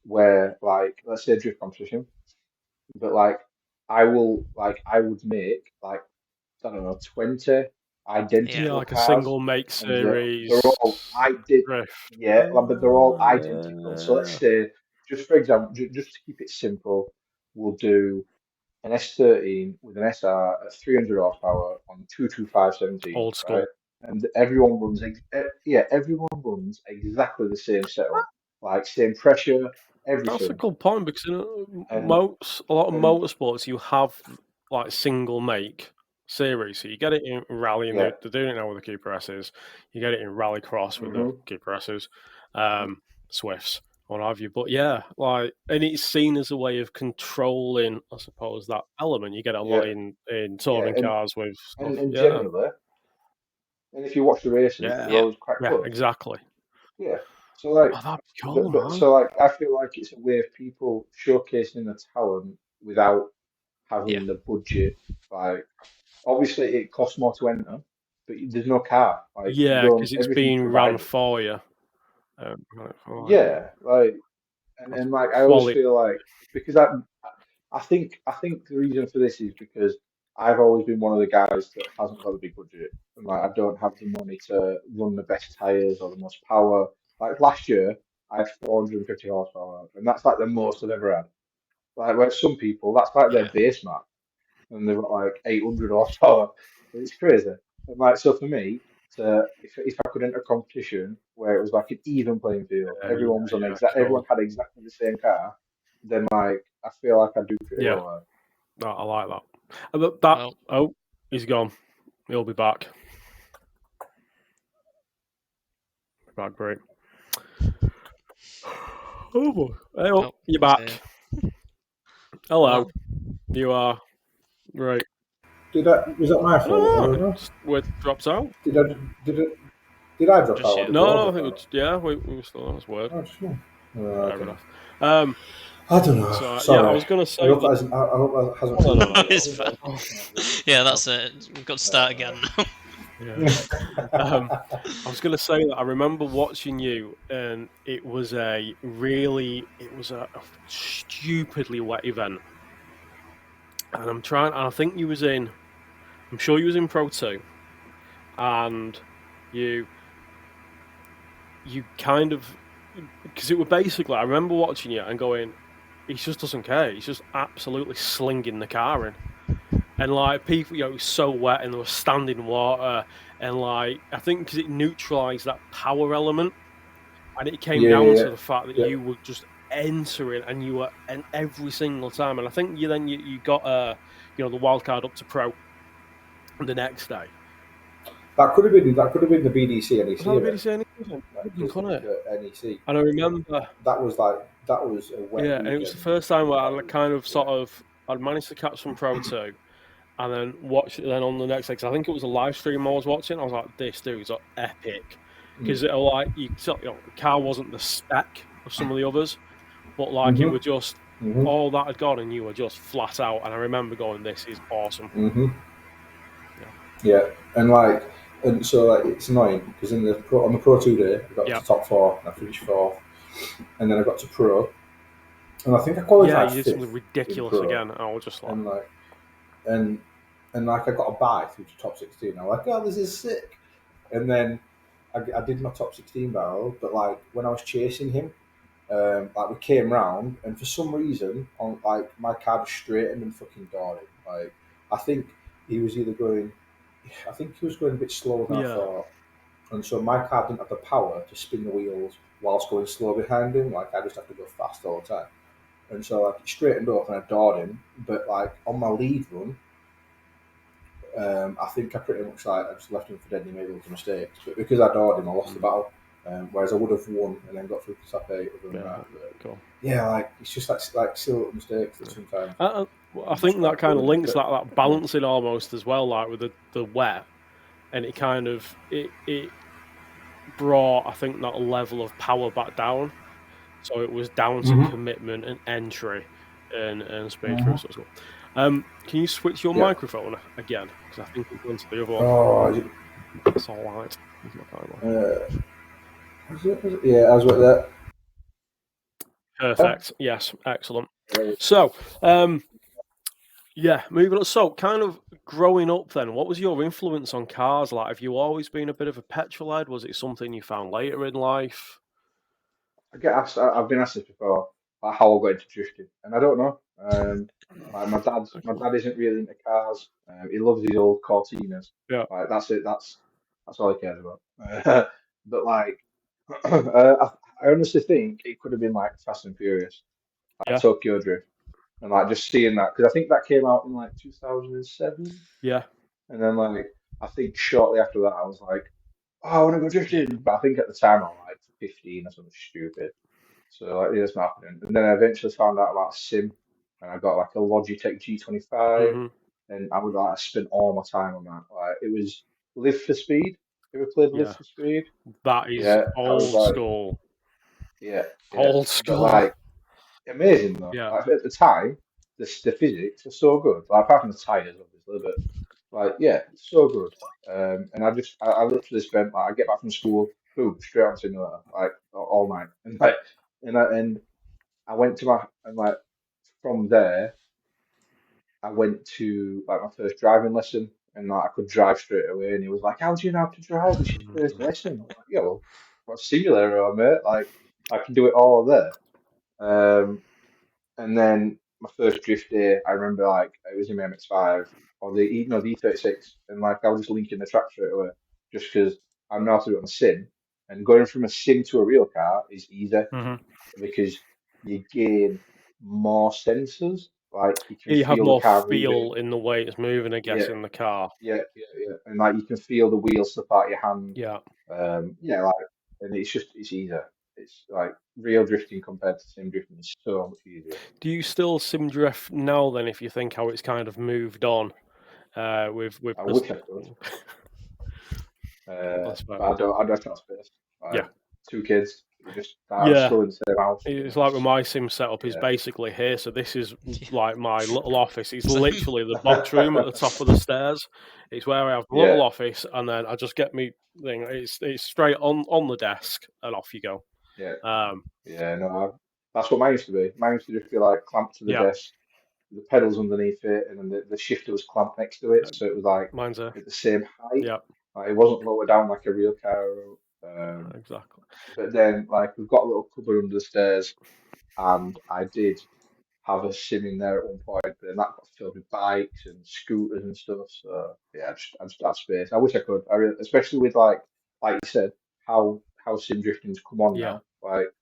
Speaker 2: where, like, let's say a drift competition, but like I would make like I don't know 20
Speaker 1: Yeah,
Speaker 2: identical
Speaker 1: like a
Speaker 2: cars,
Speaker 1: single make
Speaker 2: and they're
Speaker 1: series
Speaker 2: all I did
Speaker 1: drift.
Speaker 2: yeah, but they're all identical. So let's
Speaker 1: Yeah.
Speaker 2: say, just for example, just to keep it simple, we'll do an S13 with an SR at 300 horsepower on 225/17,
Speaker 1: Old
Speaker 2: right?
Speaker 1: school.
Speaker 2: And everyone runs, everyone runs exactly the same setup, like same pressure,
Speaker 1: That's a
Speaker 2: everything.
Speaker 1: good point because
Speaker 2: And
Speaker 1: a lot of
Speaker 2: and
Speaker 1: motorsports you have like single make series. So you get it in rally, and
Speaker 2: yeah,
Speaker 1: they're doing it now with the Cooper S's. You get it in rally cross with the
Speaker 2: hmm
Speaker 1: Cooper S's, Swifts, what have you. But yeah, like, and it's seen as a way of controlling, I suppose, that element. You get it a lot
Speaker 2: yeah,
Speaker 1: in
Speaker 2: yeah,
Speaker 1: touring cars with stuff.
Speaker 2: and
Speaker 1: Yeah,
Speaker 2: generally, and if you watch the races, they're
Speaker 1: yeah,
Speaker 3: Yeah.
Speaker 2: always quite
Speaker 1: yeah,
Speaker 2: close.
Speaker 1: exactly.
Speaker 2: Yeah. So like,
Speaker 1: Oh, that'd be cool,
Speaker 2: but
Speaker 1: man.
Speaker 2: so like, I feel like it's a way of people showcasing the talent without
Speaker 3: Yeah.
Speaker 2: having the budget. Like, obviously, it costs more to enter, but there's no car. Like, you
Speaker 1: Yeah,
Speaker 2: don't.
Speaker 1: because it's
Speaker 2: Everything's
Speaker 1: being ran
Speaker 2: provided.
Speaker 1: for you. Right for you.
Speaker 2: Yeah. Like,
Speaker 1: That's
Speaker 2: and like, I always
Speaker 1: quality.
Speaker 2: feel like because I think the reason for this is because I've always been one of the guys that hasn't got a big budget. And like I don't have the money to run the best tires or the most power. Like last year, I had 450 horsepower, and that's like the most I've ever had. Like where some people, that's like their
Speaker 3: Yeah.
Speaker 2: base mark, and they've got like 800 horsepower. It's crazy. And like so for me, if I could enter a competition where it was like an even playing field,
Speaker 1: Yeah,
Speaker 2: everyone
Speaker 1: cool.
Speaker 2: had exactly the same car, then like I feel like I do pretty
Speaker 1: Yeah,
Speaker 2: well there.
Speaker 1: no, I like that. But that.
Speaker 3: Well,
Speaker 1: Oh, he's gone. He'll be back. Back, great. Oh, boy.
Speaker 3: oh,
Speaker 1: You're
Speaker 3: he's
Speaker 1: back.
Speaker 3: here.
Speaker 1: Hello.
Speaker 3: Well,
Speaker 1: You are right.
Speaker 4: Was that my fault? I
Speaker 1: No,
Speaker 4: don't know.
Speaker 1: it's where it drops out.
Speaker 4: Did I did I drop
Speaker 3: Just
Speaker 4: out? Or
Speaker 3: you.
Speaker 4: did
Speaker 1: No,
Speaker 4: we all
Speaker 1: no, I
Speaker 4: drop
Speaker 1: think
Speaker 4: out?
Speaker 1: it's yeah. We were still on. That's weird.
Speaker 4: Oh, sure.
Speaker 1: Fair
Speaker 4: Okay.
Speaker 1: enough.
Speaker 4: I don't know.
Speaker 1: So yeah, I
Speaker 4: Sorry.
Speaker 1: was going to
Speaker 4: I
Speaker 1: say
Speaker 4: hope
Speaker 1: that.
Speaker 4: I hope that hasn't
Speaker 1: No,
Speaker 4: ruined
Speaker 1: no,
Speaker 4: my
Speaker 1: no,
Speaker 3: It's
Speaker 4: day.
Speaker 3: fine. Yeah, that's it. We've got to start again now.
Speaker 1: Yeah. I was going to say that I remember watching you, and it was a stupidly wet event, and I think you was in. I'm sure you was in Pro 2, and you kind of, because it was basically, I remember watching you and going, he just doesn't care. He's just absolutely slinging the car in. And like people, it was so wet and there was standing water, and like I think because it neutralised that power element, and it came down to the fact that
Speaker 4: Yeah.
Speaker 1: you were just entering, and you were and every single time. And I think you got the wild card up to Pro the next day.
Speaker 4: That could have been the BDC NEC
Speaker 1: Was that the
Speaker 4: event.
Speaker 1: BDC anything? Couldn't it?
Speaker 4: The NEC.
Speaker 1: And I remember,
Speaker 4: That was a wet
Speaker 1: yeah,
Speaker 4: weekend.
Speaker 1: and it was the first time where I kind of I'd managed to catch some Pro 2, and then watch it then on the next day. 'Cause I think it was a live stream I was watching. I was like, this dude's epic. Because like the car wasn't the spec of some of the others, but like it was just all that had gone, and you were just flat out. And I remember going, this is awesome.
Speaker 4: Yeah, and so like it's annoying because on the Pro 2 day I got to top 4 and I finished 4th, and then I got to Pro, and I think I qualified
Speaker 1: you did
Speaker 4: 5th
Speaker 1: something ridiculous
Speaker 4: in Pro,
Speaker 1: again. I was just like,
Speaker 4: and I got a bye through to top 16. I'm like, oh, this is sick. And then I did my top 16 barrel, but like when I was chasing him, like we came round, and for some reason, on like my car just straightened and fucking got him. Like I think he was either going, I think he was going a bit slower than I thought, and so my car didn't have the power to spin the wheels whilst going slow behind him. Like I just have to go fast all the time, and so like he straightened up and I doored him. But like on my lead run, I think I pretty much like I just left him for dead and he made loads of mistakes. But because I doored him, I lost the battle. Whereas I would have won and then got through to top 8 other than that. But,
Speaker 1: cool.
Speaker 4: yeah, like it's just like silly little mistakes that sometimes.
Speaker 1: I think that kind of links that balancing almost as well, like with the wet, and it kind of it brought, I think, that level of power back down. So it was down to commitment and entry and speed through. So cool. Can you switch your microphone again? Because I think it's going to the other one.
Speaker 4: Oh,
Speaker 1: that's all right.
Speaker 4: Yeah, I was with that.
Speaker 1: Perfect. Yes, excellent. So, yeah, moving on. So, kind of growing up then, what was your influence on cars? Like, have you always been a bit of a petrol head? Was it something you found later in life?
Speaker 2: I get asked. I've been asked this before, like how I got into drifting, and I don't know. Like my dad isn't really into cars. He loves his old Cortinas.
Speaker 1: Yeah.
Speaker 2: Like that's it. That's all he cares about. But like, I honestly think it could have been like Fast and Furious, like Tokyo Drift, and like just seeing that because I think that came out in like 2007.
Speaker 1: Yeah.
Speaker 2: And then like I think shortly after that I was like, oh, I want to go drifting. But I think at the time I was like 15 or something stupid. So like, yeah, that's not happening. And then I eventually found out about sim, and I got like a Logitech G25, and I would like spend all my time on that. Like it was Live for Speed. You ever played Live for Speed?
Speaker 1: That is old school.
Speaker 2: Yeah,
Speaker 1: old school.
Speaker 2: But like amazing though.
Speaker 1: Yeah.
Speaker 2: Like, at the time, the physics were so good. Like apart from the tires, obviously, but like yeah, it's so good. And I literally spent like I get back from school, boom, straight on simulator, like all night, and like and I went to like from there I went to like my first driving lesson, and like I could drive straight away. And he was like, "How do you know how to drive? It's your first lesson." I'm like, "Yeah, well, what simulator, mate? Like I can do it all there." And then my first drift day, I remember like it was in my MX-5 or the E36, and like I was just linking the track straight away, just because I know how to do it on a sim. And going from a sim to a real car is easy because you gain more sensors. Like you can
Speaker 1: have
Speaker 2: feel
Speaker 1: more
Speaker 2: the car
Speaker 1: feel
Speaker 2: moving.
Speaker 1: in the way it's moving, I guess, in the car.
Speaker 2: Yeah, and like you can feel the wheels slip out your hand.
Speaker 1: Yeah.
Speaker 2: Like, and it's easier. It's like real drifting compared to sim drifting is so much easier.
Speaker 1: Do you still sim drift now then, if you think how it's kind of moved on with
Speaker 2: I wish I could. But I don't have space. Like, 2 kids, just still in the same house.
Speaker 1: It's like with my sim setup is basically here. So this is like my little office. It's literally the box room at the top of the stairs. It's where I have the little office, and then I just get me thing. It's straight on the desk, and off you go.
Speaker 2: That's what mine used to be. Mine used to just be like clamped to the desk, the pedals underneath it, and then the shifter was clamped next to it, so it was like
Speaker 1: mine's
Speaker 2: at the same height.
Speaker 1: Yeah.
Speaker 2: Like, it wasn't lower down like a real car.
Speaker 1: Exactly.
Speaker 2: But then, like, we've got a little cupboard under the stairs, and I did have a sim in there at one point, but then that got filled with bikes and scooters and stuff. So yeah, I just have space. I wish I could. Especially with like you said, how sim drifting's come on now. Like,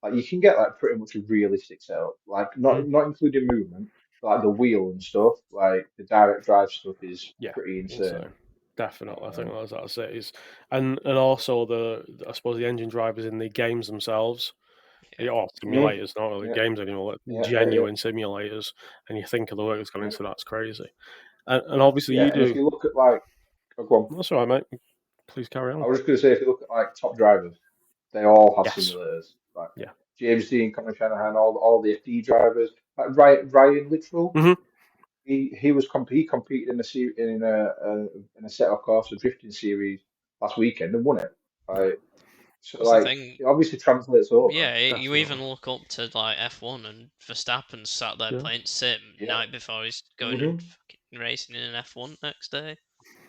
Speaker 2: like you can get like pretty much a realistic setup, like not including movement, but like the wheel and stuff. Like the direct drive stuff is pretty insane.
Speaker 1: Definitely, I think that's it. Is and also I suppose the engine drivers in the games themselves. Or simulators, not really games anymore. Genuine simulators, and you think of the work that's gone into that's crazy. And obviously you do.
Speaker 2: If you look at like, go on.
Speaker 1: That's all right, mate. Please carry on.
Speaker 2: I was just going to say, if you look at like top drivers, they all have simulators. Like James Dean, Conor Shanahan, all the FD drivers. Like Ryan Littrell, he competed in a set of course a drifting series last weekend and won it. Like, so like it obviously translates over.
Speaker 3: Yeah, you even look up to like F1 and Verstappen sat there playing sim night before he's going and fucking racing in an F1 next day.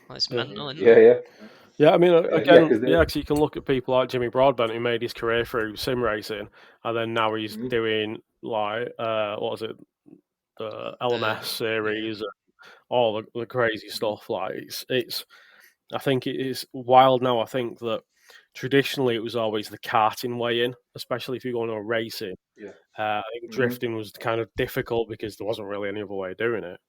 Speaker 3: Like, it's mental, isn't it?
Speaker 2: Yeah.
Speaker 1: Yeah, I mean,
Speaker 2: Yeah,
Speaker 1: again,
Speaker 2: because
Speaker 1: because you can look at people like Jimmy Broadbent, who made his career through sim racing, and then now he's doing like what was it, the LMS series, and all the crazy stuff. Like it's. I think it is wild now. I think that traditionally it was always the karting way in, especially if you're going to a racing. I think drifting was kind of difficult because there wasn't really any other way of doing it.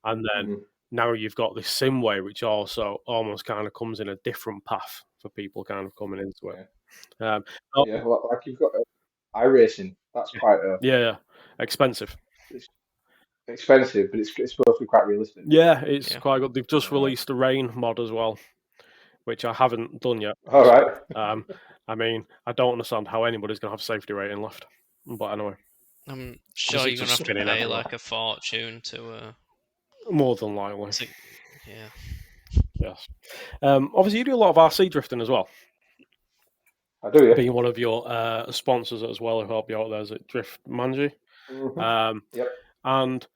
Speaker 1: And then now you've got this sim way, which also almost kind of comes in a different path for people kind of coming into it.
Speaker 2: well, like you've got iRacing. That's quite
Speaker 1: expensive.
Speaker 2: it's expensive, but it's supposed to be quite realistic.
Speaker 1: Yeah, it's quite good. They've just released a rain mod as well, which I haven't done yet.
Speaker 2: All right.
Speaker 1: I mean, I don't understand how anybody's going to have safety rating left. But anyway.
Speaker 3: I'm sure you're going to have to pay like a fortune to...
Speaker 1: More than likely.
Speaker 3: Yeah.
Speaker 1: Yes. Obviously, you do a lot of RC drifting as well.
Speaker 2: I do, yeah.
Speaker 1: Being one of your sponsors as well, who help you out there, is it Drift Manji?
Speaker 2: Yep.
Speaker 1: And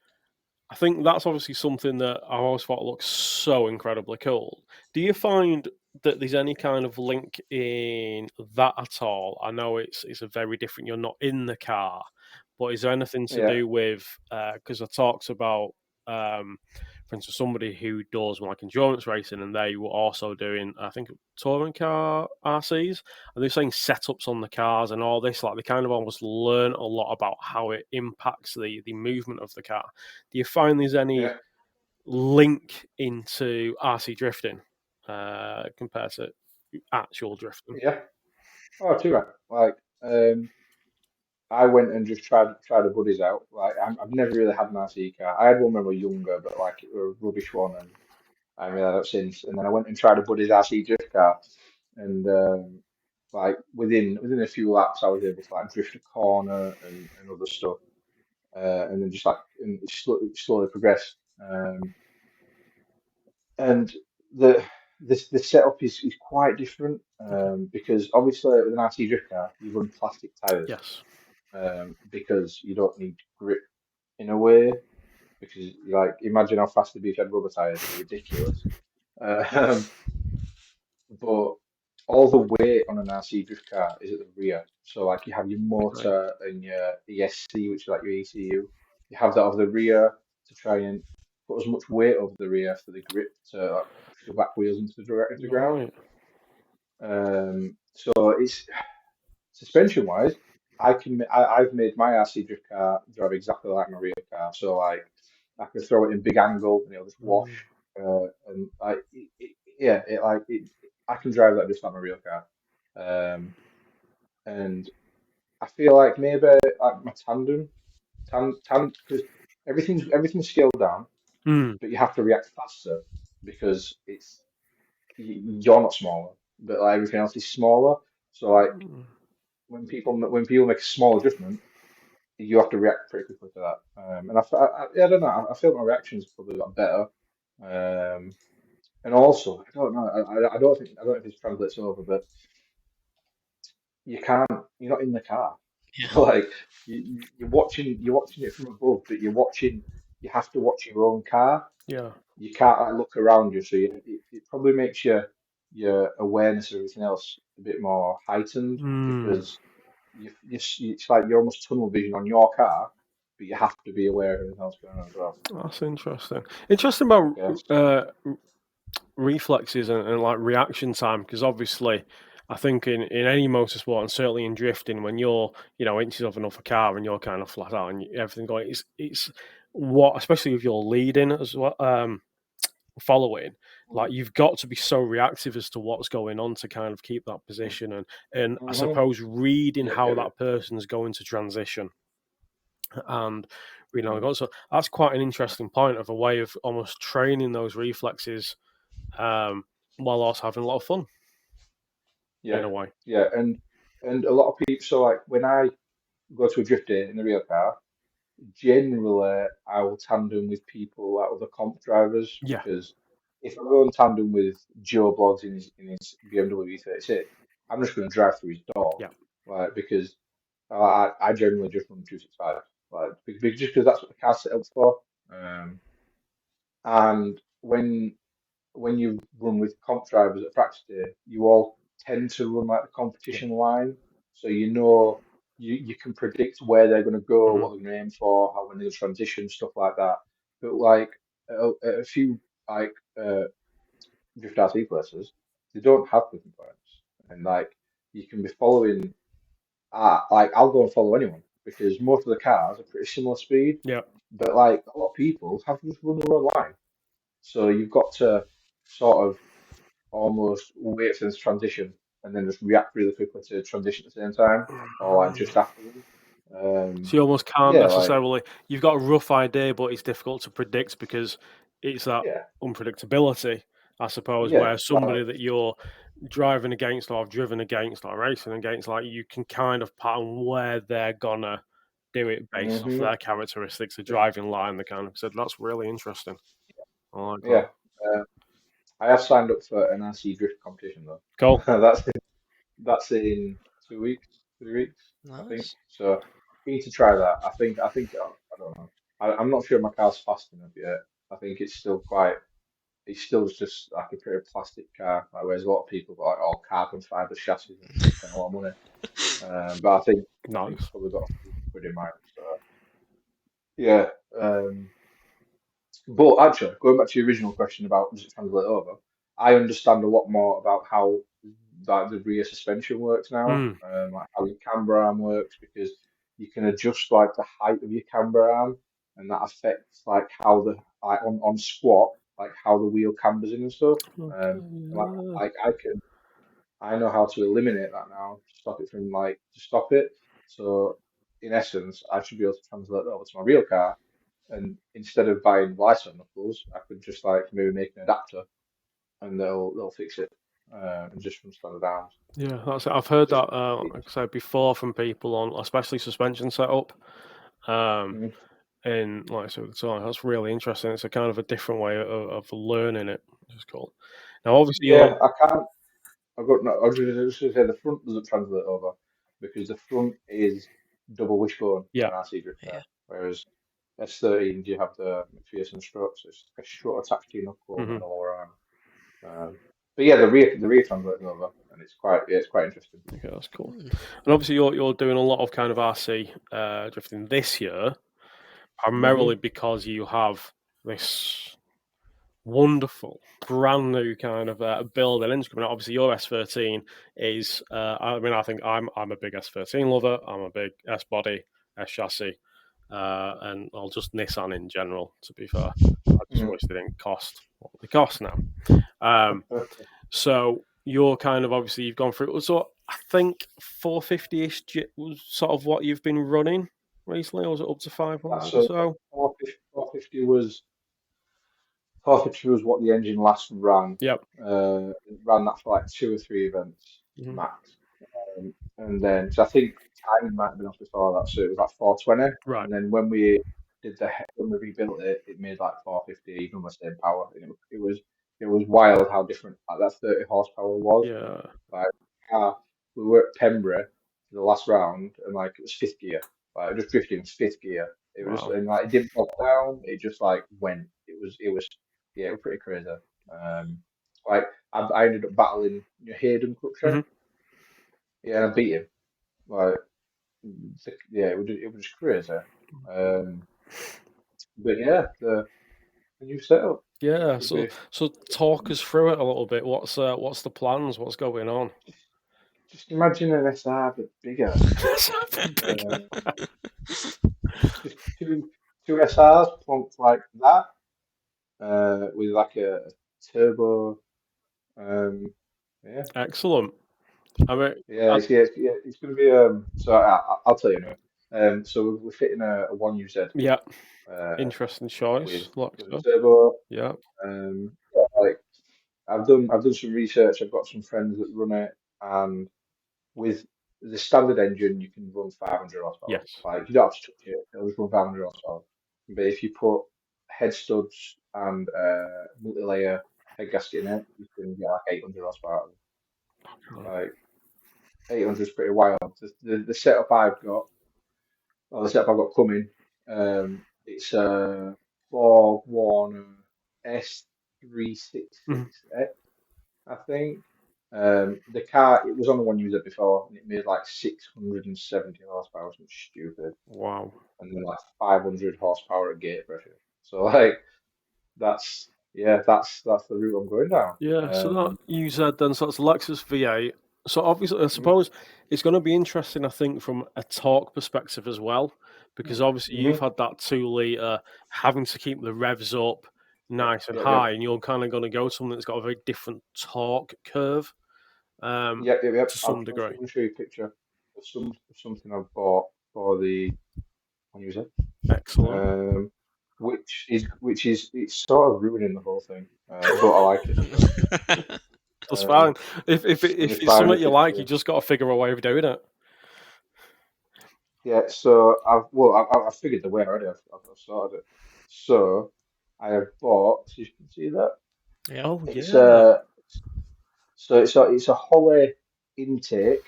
Speaker 1: I think that's obviously something that I always thought looks so incredibly cool. Do you find that there's any kind of link in that at all? I know it's a very different. You're not in the car, but is there anything to do with? Because I talked about, for instance, somebody who does like endurance racing, and they were also doing, I think, touring car RCs, and they're saying setups on the cars and all this. Like they kind of almost learn a lot about how it impacts the movement of the car. Do you find there's any link into RC drifting compared to actual drifting?
Speaker 2: Yeah. Oh, too right. Like, I went and just tried the buddies out. Like, I've never really had an RC car. I had one when I was younger, but like it was a rubbish one, and I haven't really had it since. And then I went and tried a buddy's RC drift car, and like within a few laps, I was able to like drift a corner and other stuff, and then just like and it slowly progressed. And the the setup is quite different because obviously with an RC drift car you run plastic tires because you don't need grip in a way because like imagine how fast it'd be if you had rubber tires, it'd be ridiculous. But all the weight on an RC drift car is at the rear, so like you have your motor and your ESC, which is like your ECU. You have that over the rear to try and put as much weight over the rear for the grip to like, push the back wheels into the ground. So it's suspension wise, I've made my RC drift car drive exactly like my rear car. So like I can throw it in big angle and it'll just wash. And like I can drive that just like my real car. And I feel like maybe like my tandem because everything's scaled down, but you have to react faster because you're not smaller, but like everything else is smaller. So like when people make a small adjustment, you have to react pretty quickly to that. And I don't know. I feel my reactions probably got better. And also, I don't know. I don't think this translates over, but you can't. You're not in the car.
Speaker 3: Yeah.
Speaker 2: Like you're watching it from above, but you have to watch your own car.
Speaker 1: Yeah.
Speaker 2: You can't like, look around you, so it probably makes your awareness of everything else a bit more heightened because it's like you're almost tunnel vision on your car, but you have to be aware of everything else going on as well.
Speaker 1: That's interesting. Interesting about reflexes and like reaction time, because obviously I think in any motorsport and certainly in drifting, when you're inches off another car and you're kind of flat out and everything going, it's what, especially if you're leading as well, following, like you've got to be so reactive as to what's going on to kind of keep that position and I suppose reading how that person's going to transition. And so that's quite an interesting point of a way of almost training those reflexes while also having a lot of fun. In a way.
Speaker 2: Yeah, and a lot of people. So like when I go to a drift day in the real car, generally I will tandem with people like other comp drivers because if I go in tandem with Joe Bloggs in his BMW E36, I'm just going to drive through his door, like because I generally just run 265, like just because that's what the car's set up for. And when when you run with comp drivers at practice day, you all tend to run like the competition line, so you can predict where they're going to go, what they're going to aim for, how when they transition, stuff like that. But like a few like drift RC places, they don't have clicking points, and like you can be following. Like I'll go and follow anyone because most of the cars are pretty similar speed.
Speaker 1: Yeah.
Speaker 2: But like a lot of people have just run their own line, so you've got to sort of almost wait for this transition and then just react really quickly to transition at the same time or like just after them.
Speaker 1: So you almost can't
Speaker 2: Yeah, like
Speaker 1: necessarily. You've got a rough idea, but it's difficult to predict because it's that
Speaker 2: yeah,
Speaker 1: unpredictability, I suppose,
Speaker 2: yeah,
Speaker 1: where somebody that you're driving against or have driven against or racing against, like you can kind of pattern where they're gonna do it based off their characteristics, the driving line, the kind of. So that's really interesting. I like that.
Speaker 2: yeah. I have signed up for an RC drift competition though.
Speaker 1: Cool.
Speaker 2: That's in 2 weeks, 3 weeks, I think.
Speaker 3: Nice.
Speaker 2: So keen to try that. I think I don't know. I'm not sure my car's fast enough yet. I think it's still quite. It's still just like a pretty plastic car. Like, whereas a lot of people got like all carbon fiber chassis and spend a lot of money. But I think
Speaker 1: Nice.
Speaker 2: I've probably got a few quid in mind. So yeah. But actually, going back to your original question about does it translate over, I understand a lot more about how like the rear suspension works now, like how your camber arm works because you can adjust like the height of your camber arm, and that affects like how the like on squat like how the wheel cambers in and stuff. Like I know how to eliminate that now, to stop it from like to stop it. So in essence, I should be able to translate that over to my real car, and instead of buying lighter knuckles, I could just like maybe make an adapter, and they'll fix it, and just from standard arms.
Speaker 1: Yeah, that's it. I've heard
Speaker 2: Just
Speaker 1: that, like I said before, from people on, especially suspension setup. In like so that's really interesting. It's a kind of a different way of learning it, which is cool. Now, obviously,
Speaker 2: yeah, I can't. I've got no. I was just going to say the front doesn't translate over because the front is double wishbone on
Speaker 1: yeah,
Speaker 2: an RC drift car,
Speaker 3: Yeah.
Speaker 2: whereas S13 you have the McPherson struts. It's a strut attached to your knuckle and then the lower arm. But yeah, the rear translates over, and it's quite interesting.
Speaker 1: okay, that's cool. And obviously, you're doing a lot of kind of RC drifting this year, primarily because you have this wonderful brand new kind of build and engine coming out. Obviously, your S13 is. I mean, I think I'm a big S13 lover. I'm a big S body, S chassis, and I'll just Nissan in general. To be fair, I just wish they didn't cost what they cost now. So you're kind of obviously you've gone through. So I think 450ish was sort of what you've been running recently, or was it up to 500 or so?
Speaker 2: 450 was 450 was what the engine last ran.
Speaker 1: Yep.
Speaker 2: It ran that for like 2 or 3 events max, and then so I think timing might have been off before that, so it was like 420.
Speaker 1: Right.
Speaker 2: And then when we when we rebuilt it, it made like 450 even with the same power. And it was wild how different like that 30 horsepower was.
Speaker 1: Yeah.
Speaker 2: Like we were at Pembrey for the last round, and like it was fifth gear, like just drifting fifth gear. It was and like it didn't pop down. It just like went. It was yeah, it was pretty crazy. Like I ended up battling Hayden Crutcher. Yeah, and I beat him. Like yeah, it was crazy. But yeah, the new setup.
Speaker 1: Yeah. So talk us through it a little bit. What's the plans? What's going on?
Speaker 2: Just imagine an SR but bigger. Just two SRs plunked like that, with like a turbo. Yeah.
Speaker 1: Excellent. I mean,
Speaker 2: Yeah, it's going to be. So I'll tell you now. So we're fitting a 1UZ.
Speaker 1: Yeah. Interesting choice.
Speaker 2: With a turbo.
Speaker 1: Yeah.
Speaker 2: Like I've done some research. I've got some friends that run it, and with the standard engine, you can run 500 horsepower.
Speaker 1: Yes.
Speaker 2: Like you don't have to touch it; it'll just run 500 horsepower. But if you put head studs and multi-layer head gasket in it, you can get like 800 horsepower. Like 800 is pretty wild. The setup I've got, or the setup I've got coming, it's a Borg Warner S 366X, I think. The car, it was on the one you used before, and it made like 670 horsepower, something stupid,
Speaker 1: Wow.
Speaker 2: and then like 500 horsepower at gate pressure. So like that's the route I'm going down.
Speaker 1: Yeah, so that UZ then, so that's Lexus V8. So obviously, I
Speaker 2: Mhm.
Speaker 1: suppose it's going to be interesting, I think, from a torque perspective as well, because obviously you've had that 2 litre, having to keep the revs up nice and high, and you're kind of going to go something that's got a very different torque curve
Speaker 2: Yep.
Speaker 1: to
Speaker 2: I'm
Speaker 1: some
Speaker 2: going
Speaker 1: degree.
Speaker 2: to show you a picture of something I bought for the one user.
Speaker 1: Excellent.
Speaker 2: Which is it's sort of ruining the whole thing, but I like it. So.
Speaker 1: That's fine. If
Speaker 2: Let me
Speaker 1: it's
Speaker 2: find
Speaker 1: something
Speaker 2: the
Speaker 1: you like,
Speaker 2: picture.
Speaker 1: you just got to figure a way of doing it.
Speaker 2: Yeah, so I've figured the way already. I've sorted it. So I have bought. So you can see that.
Speaker 3: Yeah.
Speaker 1: Oh
Speaker 2: It's
Speaker 1: yeah.
Speaker 2: it's a Holly intake.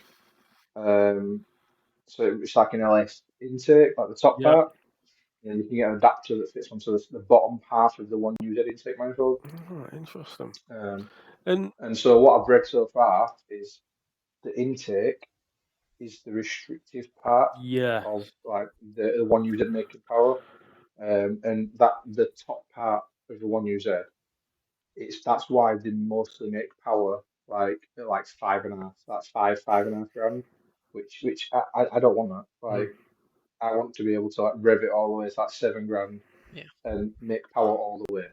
Speaker 2: So it's like an LS intake, like the top
Speaker 1: Yeah.
Speaker 2: part. And you can get an adapter that fits onto the bottom half of the one UZ intake manifold.
Speaker 1: Oh, interesting.
Speaker 2: And so what I've read so far is the intake is the restrictive part
Speaker 1: Yeah.
Speaker 2: of like the one UZ making power. And that the top part of the one user, that's why they mostly make power like 5.5. That's 5.5 grand, which I don't want that. Like I want to be able to like rev it all the way to like 7 grand
Speaker 3: Yeah.
Speaker 2: and make power all the way.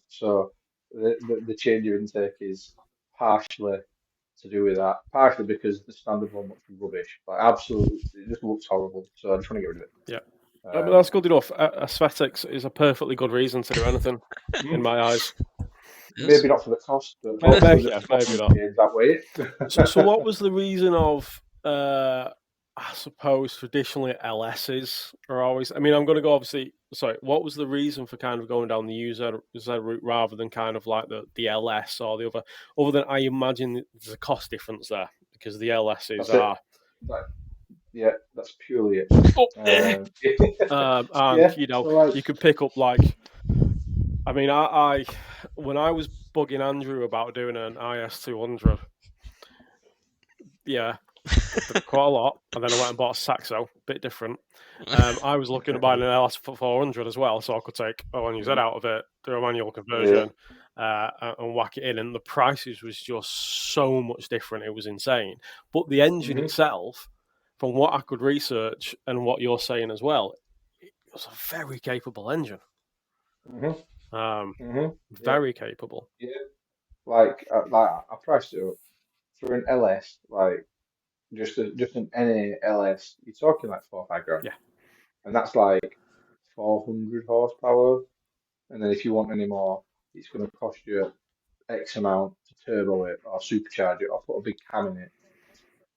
Speaker 2: So the change of intake is partially to do with that, partially because the standard one looks rubbish, like absolutely, it just looks horrible. So I just want to get rid of it.
Speaker 1: Yeah. But that's good enough. Aesthetics is a perfectly good reason to do anything, in my eyes.
Speaker 2: Maybe not for the cost, but
Speaker 1: Maybe,
Speaker 2: hopefully
Speaker 1: yeah,
Speaker 2: the
Speaker 1: maybe
Speaker 2: performance
Speaker 1: not.
Speaker 2: gains that way.
Speaker 1: So what was the reason of, I suppose, traditionally LSs are always, I mean, I'm going to go obviously, sorry, what was the reason for kind of going down the UZ route rather than kind of like the LS or the other than I imagine there's a cost difference there because the LSs
Speaker 2: That's
Speaker 1: are.
Speaker 2: it. Yeah, that's purely it.
Speaker 1: Oh,
Speaker 2: And
Speaker 1: you know,
Speaker 2: so like,
Speaker 1: you could pick up like, I mean, I when I was bugging Andrew about doing an IS200, yeah, did it quite a lot, and then I went and bought a Saxo, bit different. I was looking at buying an LS400 as well, so I could take ONUZ out of it, do a manual conversion, and whack it in, and the prices was just so much different. It was insane. But the engine itself, from what I could research and what you're saying as well, it was a very capable engine. Very capable.
Speaker 2: Yeah, like I priced it up for an LS, like just an NA LS. You're talking like 4 or 5 grand.
Speaker 1: Yeah.
Speaker 2: And that's like 400 horsepower. And then if you want any more, it's going to cost you X amount to turbo it or supercharge it or put a big cam in it.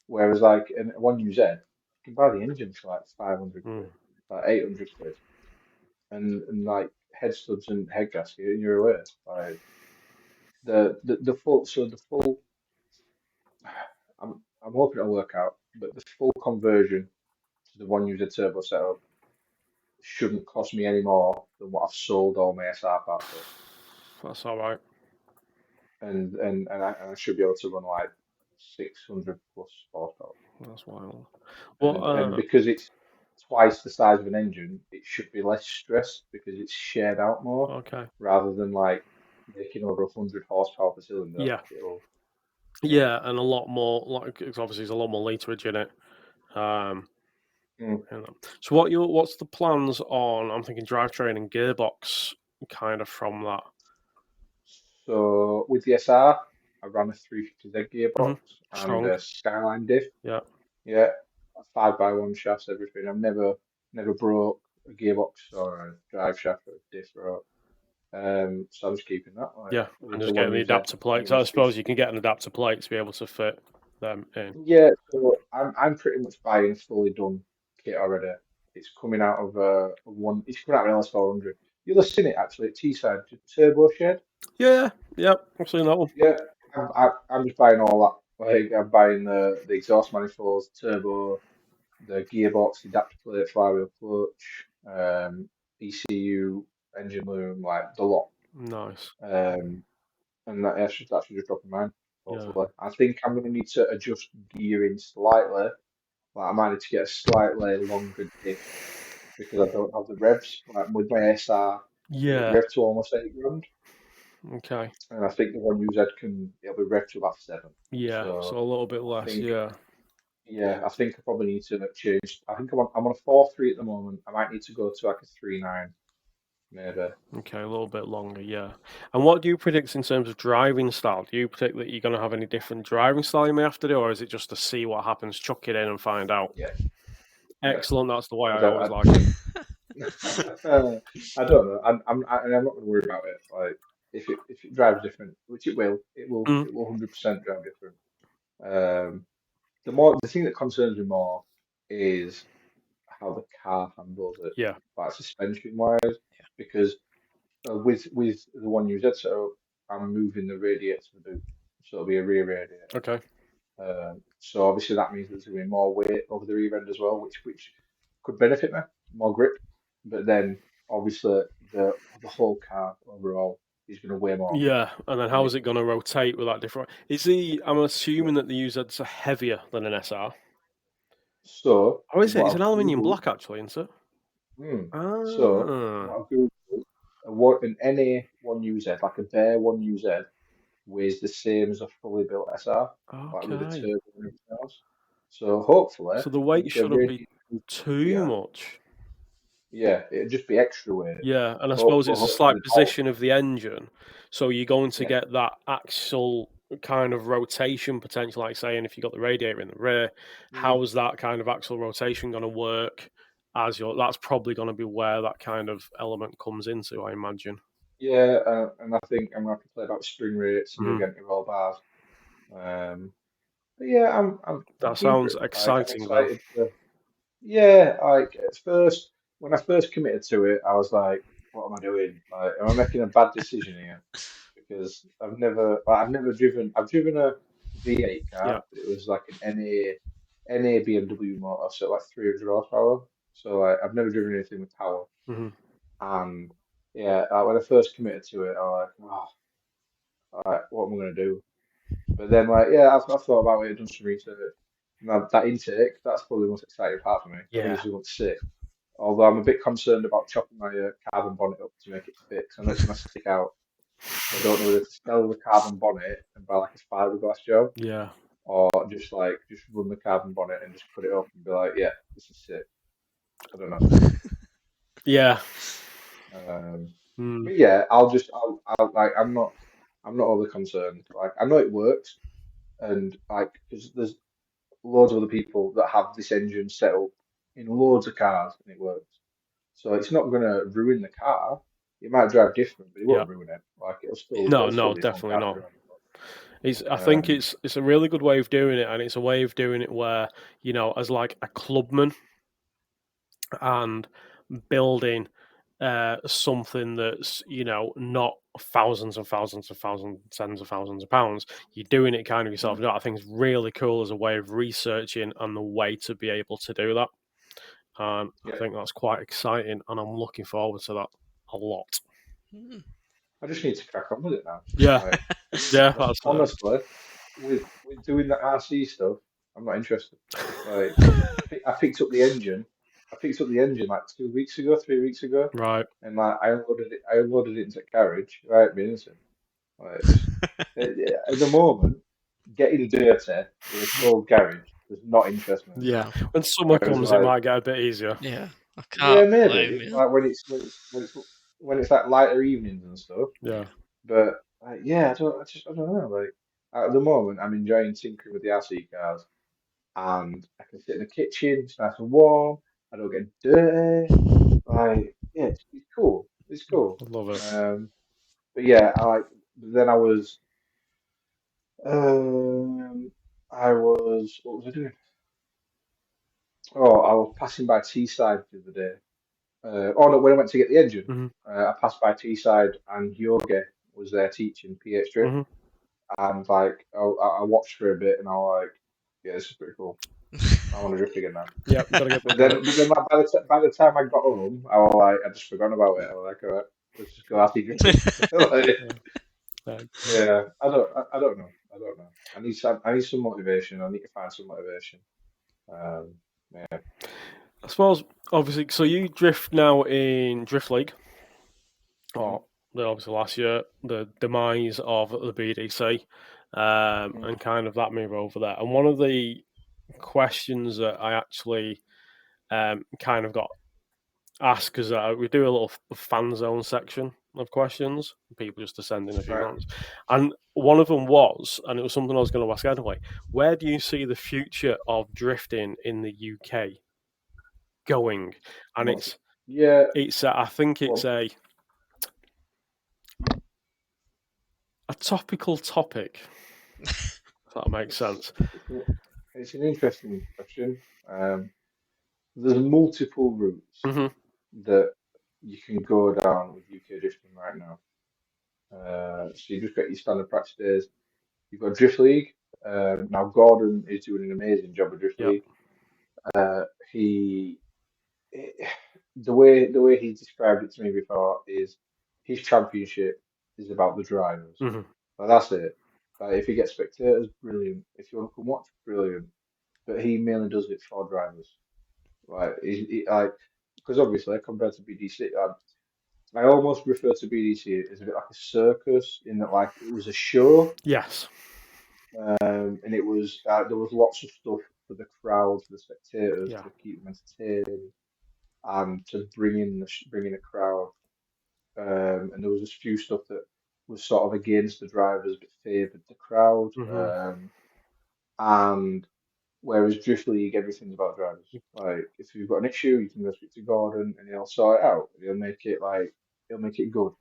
Speaker 2: Whereas like in one UZ, you can buy the engine for like 500 quid, like 800 quid, and like head studs and head gasket, and you're away. Like the full. I'm hoping it'll work out, but the full conversion to the one user turbo setup shouldn't cost me any more than what I've sold all my SR parts for.
Speaker 1: That's all right.
Speaker 2: And I should be able to run like 600 plus horsepower.
Speaker 1: That's wild.
Speaker 2: And because it's twice the size of an engine, it should be less stress because it's shared out more.
Speaker 1: Okay.
Speaker 2: Rather than like making over 100 horsepower per cylinder.
Speaker 1: Yeah.
Speaker 2: Yeah,
Speaker 1: and a lot more. Like, obviously, there's a lot more literage in it. So, what's the plans on? I'm thinking drivetrain and gearbox, kind of from that.
Speaker 2: So with the SR, I ran a 350Z gearbox and a Skyline diff.
Speaker 1: Yeah.
Speaker 2: Yeah, 5x1 shafts, everything. I've never broke a gearbox or a drive shaft or a diff broke. So I'm just keeping that. Like,
Speaker 1: Yeah,
Speaker 2: with
Speaker 1: and
Speaker 2: the
Speaker 1: just
Speaker 2: one
Speaker 1: getting the
Speaker 2: user,
Speaker 1: adapter plate. So I suppose you can get an adapter plate to be able to fit them in.
Speaker 2: Yeah, so I'm pretty much buying a fully done kit already. It's coming out of one. It's coming out of an LS400. You'll have seen it actually at Teesside Turbo Shed.
Speaker 1: Yeah, I've seen that one.
Speaker 2: Yeah, I'm just buying all that. Like I'm buying the exhaust manifolds, turbo, the gearbox, the adapter plate, flywheel clutch, ECU, engine loom, like the lot.
Speaker 1: Nice.
Speaker 2: and that should just drop in mine. Hopefully, I think I'm going to need to adjust gearing slightly. Like I might need to get a slightly longer diff because I don't have the revs. Like with my SR, it'll rev to almost 8 grand.
Speaker 1: Okay.
Speaker 2: And I think the one you said it'll be revved to about 7.
Speaker 1: Yeah. So a little bit less.
Speaker 2: Yeah, I think I probably need to change. I think I'm on a 4.3 at the moment. I might need to go to like a 3.9, maybe.
Speaker 1: Okay, a little bit longer, yeah. And what do you predict in terms of driving style? Do you predict that you're going to have any different driving style you may have to do, or is it just to see what happens, chuck it in and find out?
Speaker 2: Yeah.
Speaker 1: Excellent. That's the way I always like it.
Speaker 2: I don't know. I'm not going to worry about it. Like if it drives different, which it will 100% drive different. The thing that concerns me more is how the car handles it.
Speaker 1: Yeah.
Speaker 2: Like suspension wise, because with the one you said, so I'm moving the radiator to the boot, so it'll be a rear radiator.
Speaker 1: Okay.
Speaker 2: So obviously that means there's going to be more weight over the rear end as well, which could benefit me, more grip. But then obviously the whole car overall is going to weigh more.
Speaker 1: Yeah, and then how is it going to rotate with that different? I'm assuming that the UZs are heavier than an SR.
Speaker 2: So
Speaker 1: oh, is it? It's an aluminium block actually, isn't it?
Speaker 2: So what an NA 1UZ, like a bare 1UZ, weighs the same as a fully built SR, like with a turbo and everything else. So hopefully,
Speaker 1: so the weight shouldn't be too much.
Speaker 2: Yeah, it'd just be extra weight.
Speaker 1: Yeah, and I suppose it's a slight position of the engine, so you're going to get that axle kind of rotation potential, like saying if you got the radiator in the rear, how's that kind of axle rotation going to work? That's probably going to be where that kind of element comes into, I imagine.
Speaker 2: Yeah, and I think I'm going to have to play about spring rates and again roll bars. But yeah,
Speaker 1: that sounds exciting.
Speaker 2: I'm excited yeah, like at first, when I first committed to it, I was like, "What am I doing? Like, am I making a bad decision here?" Because I've never driven. I've driven a V8 car, but it was like an NA BMW motor, so like 300 horsepower. So like, I've never driven anything with power. And yeah, when I first committed to it, I was like, "Oh, what am I going to do?" But then, like, yeah, I've thought about it, done some research. And that intake, that's probably the most exciting part for me. I think it's going to sit. Although I'm a bit concerned about chopping my carbon bonnet up to make it fit, because I know it's going to stick out. So I don't know whether to sell the carbon bonnet and buy like a fiberglass job.
Speaker 1: Yeah.
Speaker 2: Or just run the carbon bonnet and just put it up and be like, yeah, this is sick. I don't know.
Speaker 1: Yeah.
Speaker 2: But yeah, I'm not overly concerned. Like, I know it works, and like, because there's loads of other people that have this engine set up in loads of cars and it works. So it's not going to ruin the car. It might drive different, but it won't ruin it. Like, it'll still
Speaker 1: definitely not. I think it's a really good way of doing it, and it's a way of doing it where, you know, as like a clubman and building something that's, you know, not thousands and thousands and thousands, tens of thousands of pounds. You're doing it kind of yourself. I think it's really cool as a way of researching and the way to be able to do that. I think that's quite exciting, and I'm looking forward to that a lot.
Speaker 2: I just need to crack on with it now.
Speaker 1: Yeah,
Speaker 2: yeah. Honestly, with doing the RC stuff, I'm not interested. Like, I picked up the engine. I picked up the engine like 3 weeks ago.
Speaker 1: Right.
Speaker 2: And like I unloaded it into the garage. Right, me innocent. Like, at the moment, getting dirty in a cold garage does not interest me.
Speaker 1: Yeah. When summer comes, it might get a bit easier.
Speaker 3: Yeah. I can't blame you.
Speaker 2: Like when it's like lighter evenings and stuff.
Speaker 1: Yeah.
Speaker 2: But yeah, I don't know. Like at the moment, I'm enjoying tinkering with the RC cars, and I can sit in the kitchen. It's nice and warm. I don't get dirty. Like, yeah, it's cool. It's cool.
Speaker 1: I love it.
Speaker 2: But yeah, then I was. What was I doing? Oh, I was passing by Teesside the other day. No, when I went to get the engine, I passed by Teesside and Yogi was there teaching PH drift. And like, I watched for a bit and I was like, yeah, this is pretty cool. I want to drift again now.
Speaker 1: Yeah, gotta get
Speaker 2: but then like, by the time I got home, I was like, I just forgot about it. I was like, all right. let's just go out drifting. Yeah, I don't know. I need some motivation. I need to find some motivation. Yeah.
Speaker 1: I suppose, obviously, so you drift now in Drift League. Or obviously last year, the demise of the BDC, and kind of that move over there. And one of the questions that I actually kind of got asked, because we do a little fan zone section of questions, people just to send in a few ones. And one of them was, and it was something I was going to ask anyway, where do you see the future of drifting in the UK going? And it's I think it's a topical topic, if that makes sense.
Speaker 2: It's an interesting question. There's multiple routes that you can go down with UK drifting right now. So you just got your standard practice days. You've got Drift League. Now Gordon is doing an amazing job of Drift League. The way he described it to me before is his championship is about the drivers. Like, that's it. Like, if he gets spectators, brilliant. If you want to come watch, brilliant. But he mainly does it for drivers. Like, because obviously compared to BDC, I almost refer to BDC as a bit like a circus in that, like, it was a show.
Speaker 1: Yes.
Speaker 2: And it was there was lots of stuff for the crowd, for the spectators, to keep them entertained and to bring in a crowd. And there was a few stuff that was sort of against the drivers but favoured the crowd. And whereas Drift League, everything's about drivers. Like, if you've got an issue, you can go speak to Gordon and he'll sort it out. He'll make it good.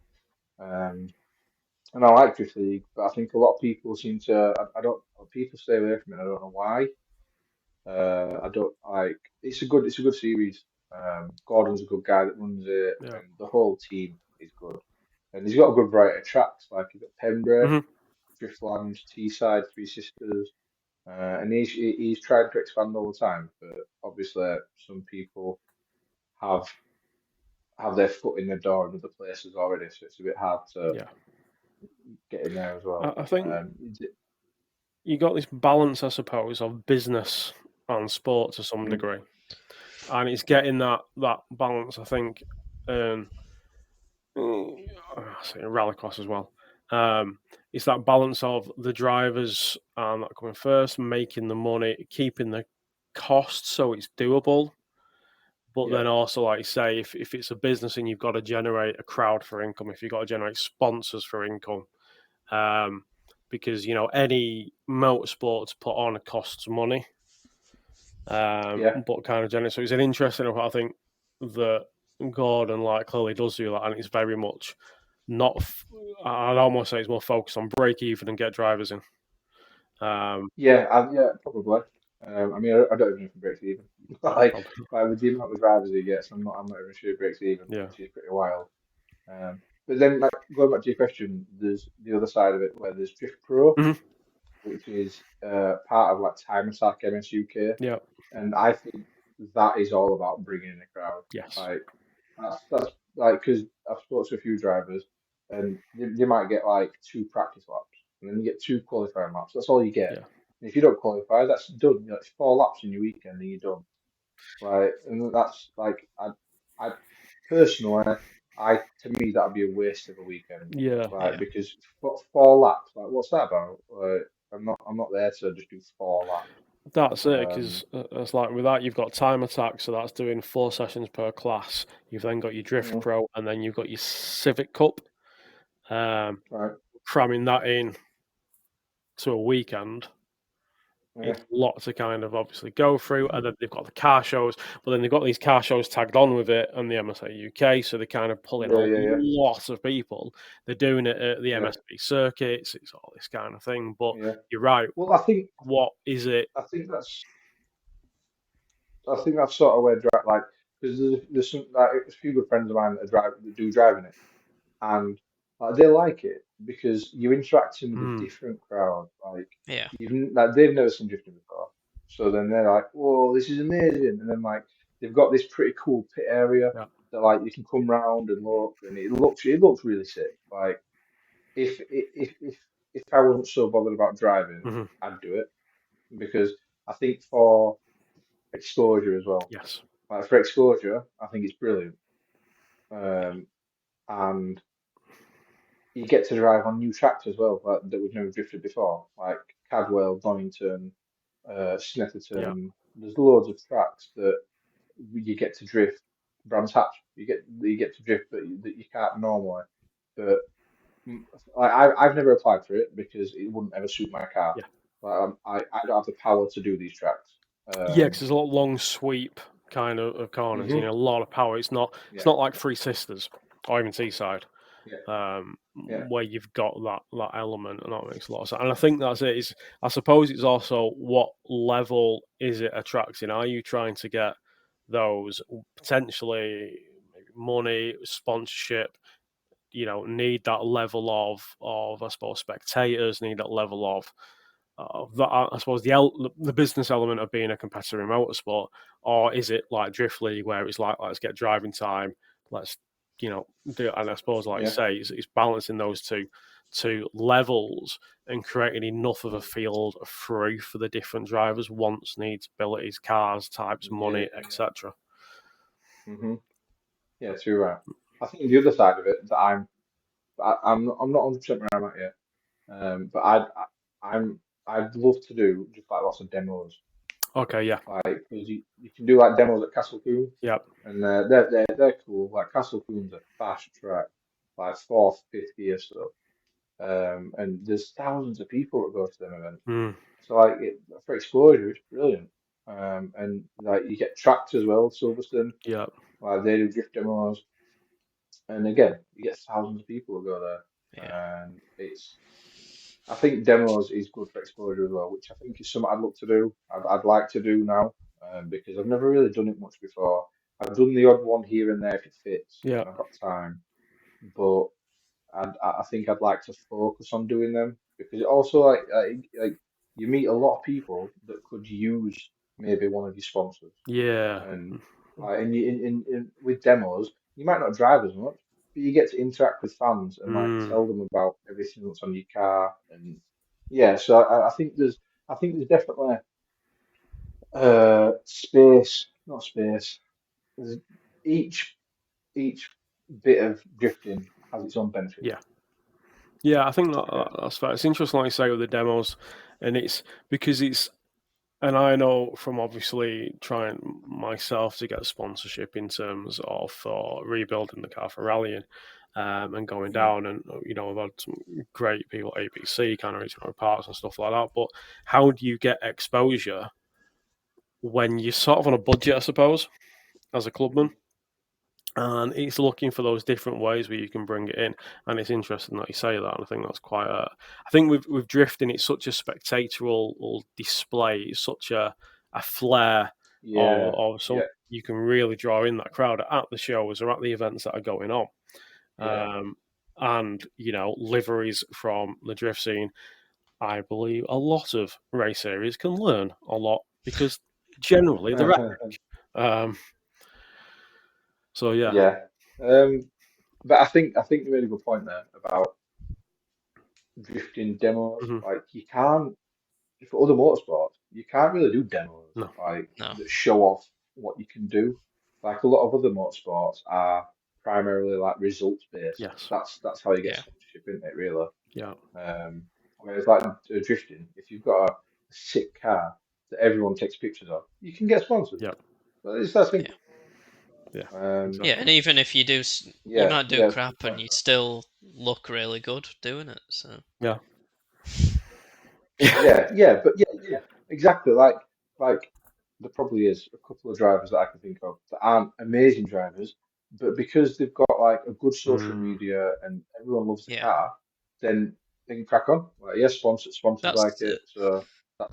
Speaker 2: And I like Drift League, but I think a lot of people seem to. People stay away from it. I don't know why. I don't like. It's a good series. Gordon's a good guy that runs it, and the whole team is good. And he's got a good variety of tracks. Like, he's got Pembrey, Driftland, Teesside, Three Sisters, and he's trying to expand all the time. But obviously, some people have their foot in the door in other places already, so it's a bit hard to get in there as well.
Speaker 1: I think you got this balance, I suppose, of business and sport to some degree, and it's getting that balance. I think, rallycross as well. It's that balance of the drivers that coming first, making the money, keeping the costs so it's doable. But then also, like you say, if it's a business and you've got to generate a crowd for income, if you've got to generate sponsors for income, because any motorsport to put on costs money, but kind of generate. So it's an interesting. I think that Gordon clearly does do that, and it's very much not. I'd almost say it's more focused on break even and get drivers in.
Speaker 2: Probably. I mean, I don't even know if it breaks even. like with the amount of drivers he gets, I'm not even sure it breaks even, which is pretty wild. But then, going back to your question, there's the other side of it where there's Drift Pro, which is part of Time Attack MSUK.
Speaker 1: Yeah.
Speaker 2: And I think that is all about bringing in a crowd.
Speaker 1: Yes.
Speaker 2: That's because I've spoken to a few drivers, and they might get 2 practice laps, and then you get 2 qualifying laps. That's all you get.
Speaker 1: Yeah.
Speaker 2: And if you don't qualify, that's done. It's 4 laps in your weekend, and you're done. And that's I personally, to me that'd be a waste of a weekend. Because 4 laps, what's that about? I'm not there to just do 4 laps.
Speaker 1: That's it, because it's like with that, you've got Time Attack, so that's doing 4 sessions per class. You've then got your Drift Pro, and then you've got your Civic Cup. Cramming that in to a weekend. It's a lot to kind of obviously go through, and then they've got the car shows, but then they've got these car shows tagged on with it and the MSA UK, so they kind of pull in a lot of people. They're doing it at the MSB circuits. It's all this kind of thing, but you're right.
Speaker 2: Well, I think
Speaker 1: what is it?
Speaker 2: I think that's sort of where because there's some a few good friends of mine that do driving it, and they like it because you're interacting with a different crowd. They've never seen drifting before, so then they're like, "Whoa, this is amazing!" And then they've got this pretty cool pit area that like you can come round and look, and it looks really sick. Like if I wasn't so bothered about driving, I'd do it because I think for exposure as well.
Speaker 1: Yes.
Speaker 2: Like for exposure, I think it's brilliant. And you get to drive on new tracks as well, like that we've never drifted before, like Cadwell, Donington, Snetterton. There's loads of tracks that you get to drift. Brands Hatch, you get to drift, but that you can't normally. But I've never applied for it because it wouldn't ever suit my car. I don't have the power to do these tracks.
Speaker 1: Yeah, because there's a lot of long sweep kind of corners. You know, a lot of power. It's not like Three Sisters or even Teesside, where you've got that element, and that makes a lot of sense. And I think that's it. I suppose it's also what level is it attracting? Are you trying to get those potentially maybe money, sponsorship? You know, need that level of I suppose spectators, need that level of that, I suppose the business element of being a competitor in motorsport, or is it like Drift League where it's like, let's get driving time, let's do it? And I suppose, like you say, it's balancing those two levels and creating enough of a field free for the different drivers, wants, needs, abilities, cars, types, money, etc.
Speaker 2: Yeah, too right. I think the other side of it that I'm not 100% where I'm at yet. But I'd love to do just like lots of demos.
Speaker 1: Okay, yeah.
Speaker 2: Like because you can do like demos at Castle Coombe.
Speaker 1: Yep.
Speaker 2: And they're cool. Like Castle Coombe's a fast track, like fourth, fifth gear stuff. And there's thousands of people that go to them events. So like for exposure, it's brilliant. And like you get tracked as well, Silverstone.
Speaker 1: Yeah.
Speaker 2: Like they do drift demos. And again, you get thousands of people who go there. And I think demos is good for exposure as well, which I think is something I'd look to do. I'd like to do now, because I've never really done it much before. I've done the odd one here and there if it fits, and I've got time. But I think I'd like to focus on doing them because it also like you meet a lot of people that could use maybe one of your sponsors.
Speaker 1: Yeah.
Speaker 2: And with demos, you might not drive as much, but you get to interact with fans and like tell them about everything that's on your car. And yeah, so I think there's definitely space, not space. There's each bit of drifting has its own benefit.
Speaker 1: Yeah, I think that's fair. It's interesting, like you say, with the demos, and it's because and I know from obviously trying myself to get sponsorship in terms of rebuilding the car for rallying and going down, and I've had some great people, ABC, kind of regional parts and stuff like that. But how do you get exposure when you're sort of on a budget, I suppose, as a clubman? And it's looking for those different ways where you can bring it in, and it's interesting that you say that. And I think that's quite I think with drifting, it's such a spectatorial display. It's such a flair of some. You can really draw in that crowd at the shows or at the events that are going on. And liveries from the drift scene. I believe a lot of race areas can learn a lot because generally they're epic. So yeah.
Speaker 2: Yeah. But I think you made a good point there about drifting demos. Like you can't for other motorsports, you can't really do demos that show off what you can do. Like a lot of other motorsports are primarily like results based.
Speaker 1: Yes.
Speaker 2: That's how you get sponsorship, isn't it? Really.
Speaker 1: Yeah.
Speaker 2: Whereas like drifting, if you've got a sick car that everyone takes pictures of, you can get sponsored.
Speaker 1: Yeah.
Speaker 2: It's that simple.
Speaker 1: Yeah.
Speaker 3: Yeah, and even if you do, you might do crap, and you still look really good doing it. So
Speaker 1: yeah.
Speaker 2: But exactly. Like there probably is a couple of drivers that I can think of that aren't amazing drivers, but because they've got like a good social media and everyone loves the car, then they can crack on. Like sponsors like it, so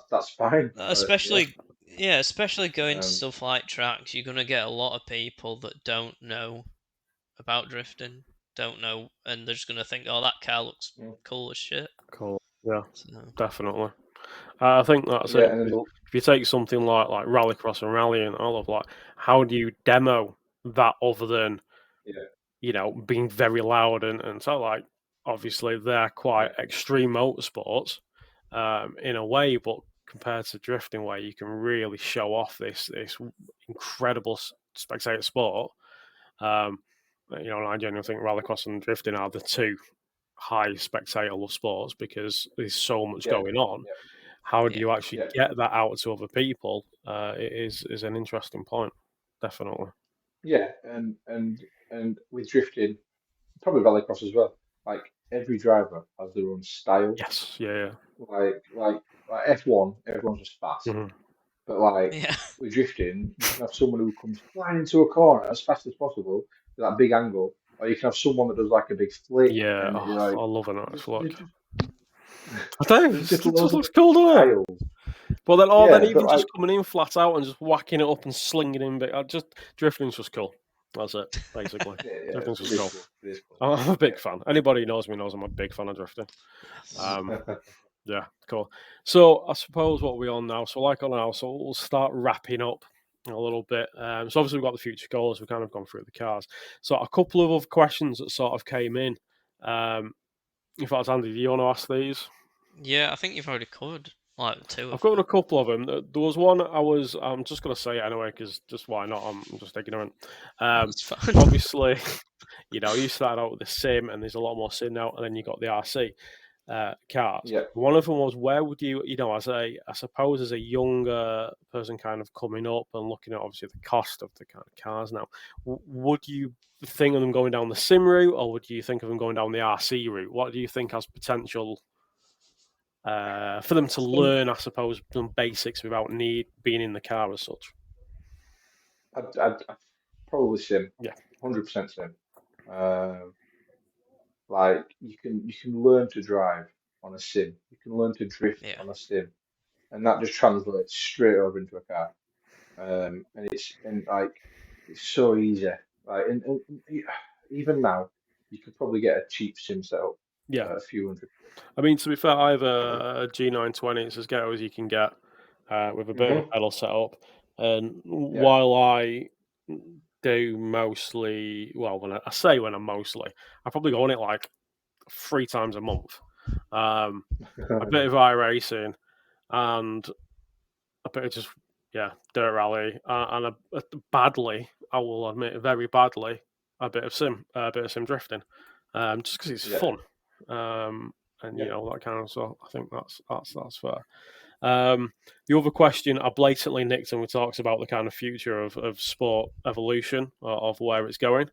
Speaker 2: that's fine.
Speaker 3: Especially going to stuff like tracks, you're gonna get a lot of people that don't know about drifting, and they're just gonna think, "Oh, that car looks cool as shit."
Speaker 1: Cool. Yeah, definitely. I think that's
Speaker 2: Yeah,
Speaker 1: it.
Speaker 2: and then
Speaker 1: If you take something like rallycross and rally and all of how do you demo that other than being very loud and so obviously they're quite extreme motorsports in a way, but compared to drifting where you can really show off this incredible spectator sport, I genuinely think rallycross and drifting are the two high spectator love sports because there's so much going on. How do you actually get that out to other people? It is an interesting point, definitely.
Speaker 2: Yeah, and with drifting, probably rallycross as well. Like every driver has their own style.
Speaker 1: Yes, yeah.
Speaker 2: Like F1, everyone's just fast.
Speaker 1: Mm-hmm.
Speaker 2: But with drifting, you can have someone who comes flying into a corner as fast as possible with that big angle, or you can have someone that does like a big flip.
Speaker 1: Yeah,
Speaker 2: And you're like,
Speaker 1: I love a nice look.
Speaker 2: I
Speaker 1: don't know, it just looks cool, doesn't it? But then, then even just coming in flat out and just whacking it up and slinging in, but drifting's just cool. That's it, basically. Drifting's just cool. I'm a big fan. Anybody who knows me knows I'm a big fan of drifting. Yeah, cool. So I suppose what we're on now. So so we'll start wrapping up a little bit. So obviously we've got the future goals. We've kind of gone through the cars. So a couple of other questions that sort of came in. In fact, Andy, do you want to ask these?
Speaker 3: Yeah, I think you've already covered like two.
Speaker 1: I've covered a couple of them. There was one I'm just going to say it anyway because just why not? I'm just ignorant. Obviously, you started out with the sim and there's a lot more sim now, and then you got the RC cars.
Speaker 2: Yeah.
Speaker 1: One of them was, where would you, I suppose as a younger person kind of coming up and looking at obviously the cost of the kind of cars now, would you think of them going down the sim route or would you think of them going down the RC route? What do you think has potential for them to learn, I suppose, some basics without being in the car as such?
Speaker 2: I'd probably sim.
Speaker 1: Yeah,
Speaker 2: 100% sim. Like you can learn to drive on a sim. You can learn to drift on a sim, and that just translates straight over into a car. And it's so easy. Like and even now, you could probably get a cheap sim set up.
Speaker 1: Yeah,
Speaker 2: a few hundred.
Speaker 1: I mean, to be fair, I have a G920. It's as ghetto as you can get with a bit of a pedal setup. And while I do mostly, well, when I'm mostly, I probably go on it like 3 times a month. A bit of iRacing and a bit of just dirt rally and badly, I will admit, very badly, a bit of sim drifting, just because it's fun. And that kind of stuff. I think that's fair. The other question I blatantly nicked, and we talked about the kind of future of sport evolution of where it's going.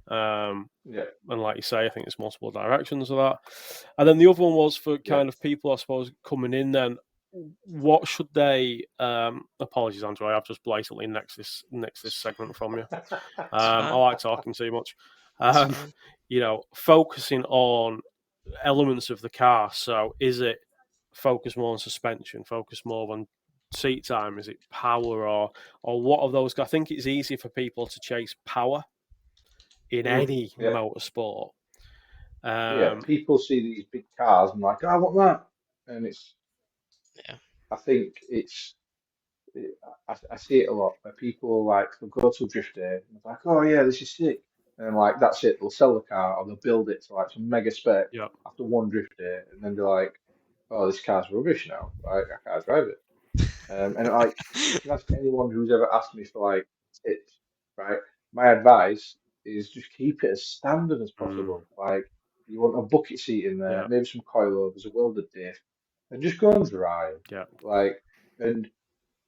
Speaker 1: And like you say, I think there's multiple directions of that. And then the other one was for kind of people, I suppose, coming in. Then, what should they? Apologies, Andrew, I've just blatantly next this segment from you. I like talking too much. Focusing on elements of the car. So, is it focus more on suspension? Focus more on seat time? Is it power or what of those? I think it's easy for people to chase power in any motorsport.
Speaker 2: People see these big cars and like, oh, I want that, and it's. I think it's. I see it a lot where people like they'll go to a drift day and they're like, oh yeah, this is sick, and like that's it. They'll sell the car or they'll build it to like some mega spec after one drift day, and then they're like, oh, this car's rubbish now. Like I can't drive it. And like you can ask anyone who's ever asked me for like tips, right? My advice is just keep it as standard as possible. Like you want a bucket seat in there, maybe some coilovers, a welded diff, and just go and drive. Like and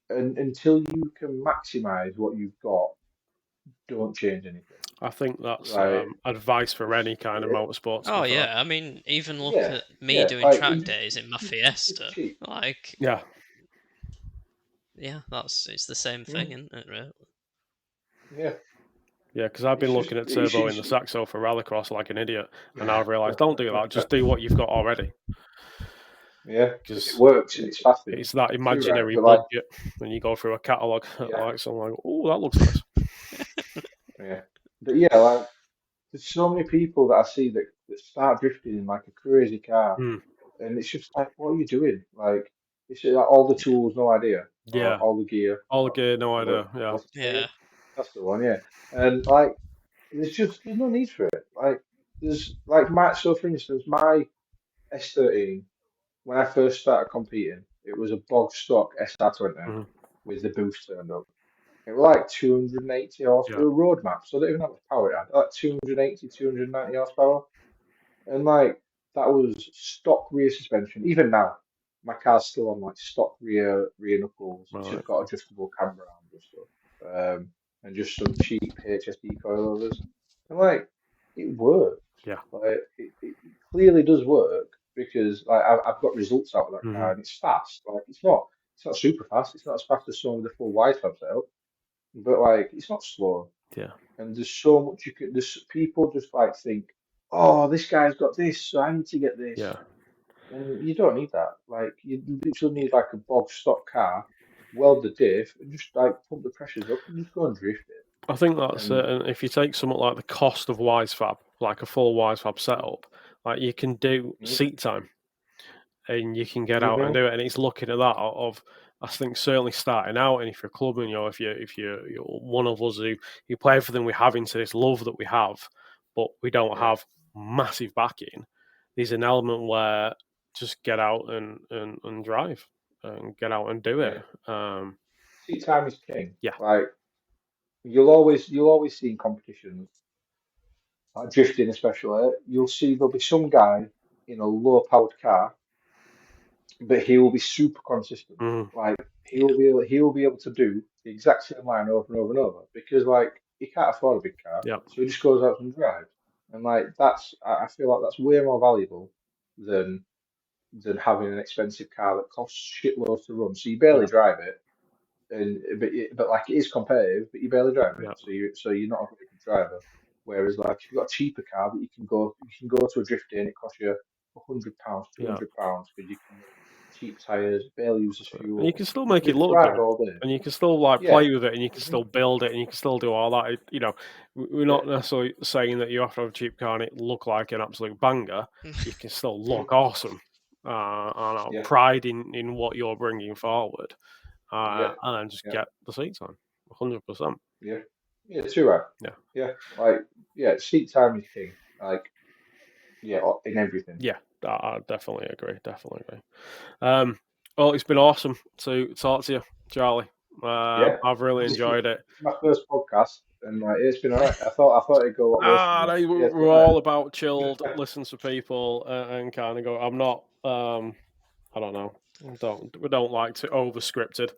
Speaker 2: until you can maximize what you've got, don't change anything.
Speaker 1: I think that's advice for any kind of motorsport.
Speaker 3: Oh yeah, I mean, even look at me doing track days in my Fiesta. Like,
Speaker 1: yeah,
Speaker 3: it's the same thing, isn't it? Really?
Speaker 2: Yeah.
Speaker 1: Yeah, because I've been looking at turbo in the Saxo for rallycross like an idiot, and now I've realised don't do that. Just do what you've got already.
Speaker 2: Yeah, because it works and it's fast.
Speaker 1: It's that imaginary budget when you go through a catalogue. Like something like, oh, that looks nice.
Speaker 2: Yeah, but like there's so many people that I see that start drifting in like a crazy car, and it's just like, what are you doing? Like, It's like all the tools, no idea.
Speaker 1: Yeah.
Speaker 2: All the gear.
Speaker 1: All the gear, no idea. Yeah.
Speaker 2: What's it
Speaker 3: Yeah.
Speaker 2: That's the one, yeah. And like, there's no need for it. Like, there's like so for instance, my S13 when I first started competing, it was a bog stock SR20 with the boost turned up. It was like 280 horse for a road map, so I don't even know how much power it had. Like 280, 290 horsepower. And like that was stock rear suspension. Even now, my car's still on like stock rear knuckles. It's just got adjustable camber arms and stuff, and just some cheap HSD coilovers. And like it works.
Speaker 1: Yeah.
Speaker 2: Like it clearly does work because like I've got results out of that car and it's fast. Like it's not super fast. It's not as fast as some of the full wide fab setup, but like it's not slow.
Speaker 1: Yeah.
Speaker 2: And there's so much you can. There's people just like think, oh, this guy's got this, so I need to get this.
Speaker 1: Yeah.
Speaker 2: And you don't need that. Like you literally need like a bog stock car, weld the diff, and just like pump the pressures up and just go and drift it.
Speaker 1: I think that's it. And if you take something like the cost of Wisefab, like a full Wisefab setup, like you can do seat time, and you can get out and do it. And it's looking at that of, I think certainly starting out, and if you're clubbing, if you're one of us who play everything we have into this love that we have, but we don't have massive backing, there's an element where just get out and drive and get out and do it.
Speaker 2: Seat time is king.
Speaker 1: Yeah.
Speaker 2: Like you'll always see in competitions, like drifting especially, you'll see there'll be some guy in a low powered car, but he will be super consistent. Like he will be able to do the exact same line over and over and over because like he can't afford a big car, so he just goes out and drives. And like I feel like that's way more valuable than having an expensive car that costs shitloads to run. So you barely drive it, but like it is competitive, but you barely drive it. So you're not a very good driver. Whereas like if you've got a cheaper car that you can go to a drift in, it costs you £100, £200 because you can cheap tires, barely uses fuel.
Speaker 1: And you can still make it look good, and you can still like play with it, and you can still build it, and you can still do all that. We're not necessarily saying that you have to have a cheap car and it look like an absolute banger. You can still look awesome, and pride in what you're bringing forward, and then just get the seats on, 100%.
Speaker 2: Yeah, too right. Yeah, seat time is king. Like, in everything.
Speaker 1: Yeah, I definitely agree. Well, it's been awesome to talk to you, Charlie. I've really enjoyed it.
Speaker 2: It's my first podcast, and it's been alright. I thought it'd go a lot worse.
Speaker 1: We're all about chilled, listen to people, and kind of go. I'm not. I don't know. We don't like to over scripted.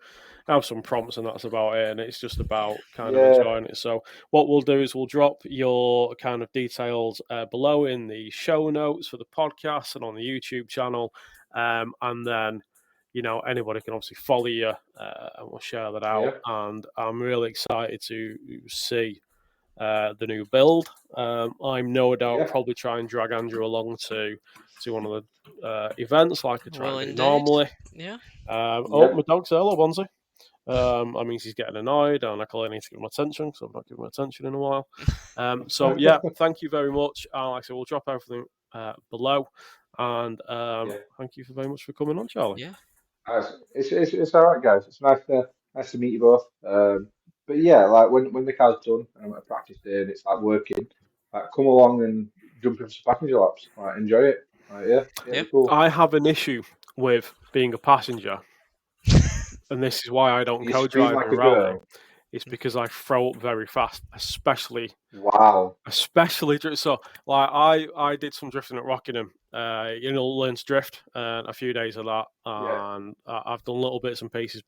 Speaker 1: Have some prompts and that's about it, and it's just about kind of enjoying it. So what we'll do is we'll drop your kind of details below in the show notes for the podcast and on the YouTube channel, and then anybody can obviously follow you, and we'll share that out. And I'm really excited to see the new build. I'm no doubt probably try and drag Andrew along to one of the events like I try and do normally. Oh, my dog's hello, Bonzi. That means he's getting annoyed, and I clearly need to give him attention because I've not given him attention in a while. So thank you very much. Like I said, we'll drop everything below, and thank you very much for coming on, Charlie.
Speaker 2: It's all right, guys. It's nice to meet you both. But yeah, like when the car's done and I'm at a practice day and it's like working, like come along and jump into some passenger laps. Like enjoy it. Like, cool.
Speaker 1: I have an issue with being a passenger. And this is why I don't co-drive in rally. It's because I throw up very fast, especially.
Speaker 2: Wow.
Speaker 1: Especially so, like I did some drifting at Rockingham. Learn to drift, and a few days of that, and I've done little bits and pieces.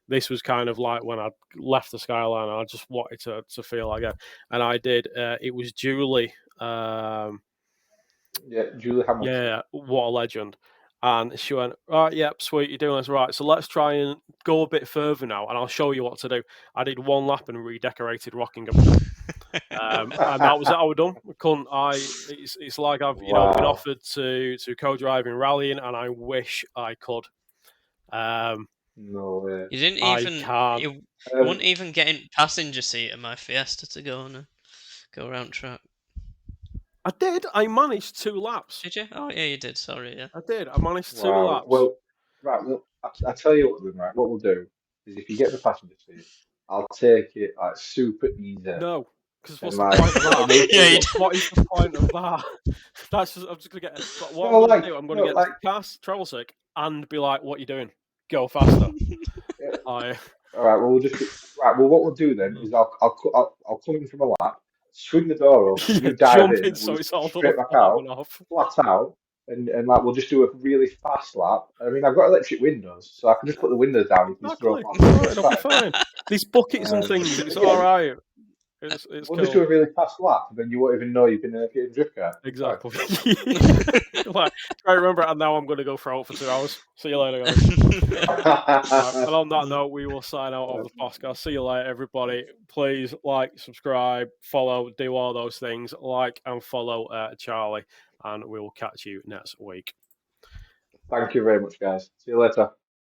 Speaker 1: This was kind of like when I left the Skyline. I just wanted to feel again, and I did. It was Julie.
Speaker 2: Julie Hamilton.
Speaker 1: Yeah, what a legend. And she went, right, yep, sweet, you're doing this right. So let's try and go a bit further now, and I'll show you what to do. I did one lap and redecorated Rockingham. And that was it. I was done. It's like I've been offered to co-drive in rallying, and I wish I could.
Speaker 2: No way.
Speaker 3: You didn't even. You wouldn't even get in passenger seat of my Fiesta to go around track.
Speaker 1: I did. I managed 2 laps.
Speaker 3: Did you? Oh yeah, you did. Sorry, yeah.
Speaker 1: I did. I managed 2 laps.
Speaker 2: Well, I tell you what, then, right? What we'll do is if you get the passenger seat, I'll take it like super easy.
Speaker 1: No, because what's
Speaker 2: And,
Speaker 1: the
Speaker 2: like,
Speaker 1: point of that?
Speaker 3: Yeah,
Speaker 1: What is the point of that? That's just, I'm just gonna get. What
Speaker 2: No,
Speaker 1: I'm gonna
Speaker 2: like,
Speaker 1: do, I'm gonna
Speaker 2: no,
Speaker 1: get
Speaker 2: like,
Speaker 1: travel sick, and be like, "What you doing? Go faster."
Speaker 2: yeah.
Speaker 1: I
Speaker 2: All right. Well, we'll just right. Well, what we'll do then is I'll come in from a lap, swing the door open, you dive
Speaker 1: jump
Speaker 2: in,
Speaker 1: in
Speaker 2: and we'll
Speaker 1: so
Speaker 2: just
Speaker 1: it's
Speaker 2: go
Speaker 1: all
Speaker 2: straight
Speaker 1: done
Speaker 2: back
Speaker 1: on
Speaker 2: out,
Speaker 1: and off.
Speaker 2: flat out, and like we'll just do a really fast lap. I mean, I've got electric windows, so I can just put the windows down. You can just throw
Speaker 1: Exactly.
Speaker 2: past.
Speaker 1: It'll be fine. These buckets and things, it's
Speaker 2: Yeah,
Speaker 1: all right. It's
Speaker 2: we'll just do
Speaker 1: cool.
Speaker 2: a really fast lap, and then you won't even know you've been getting drift car.
Speaker 1: Exactly. Like, try to remember it, and now I'm going to go throw it for 2 hours. See you later, guys. And on that note, we will sign out of the podcast. See you later, everybody. Please like, subscribe, follow, do all those things. Like and follow Charlie, and we will catch you next week.
Speaker 2: Thank you very much, guys. See you later.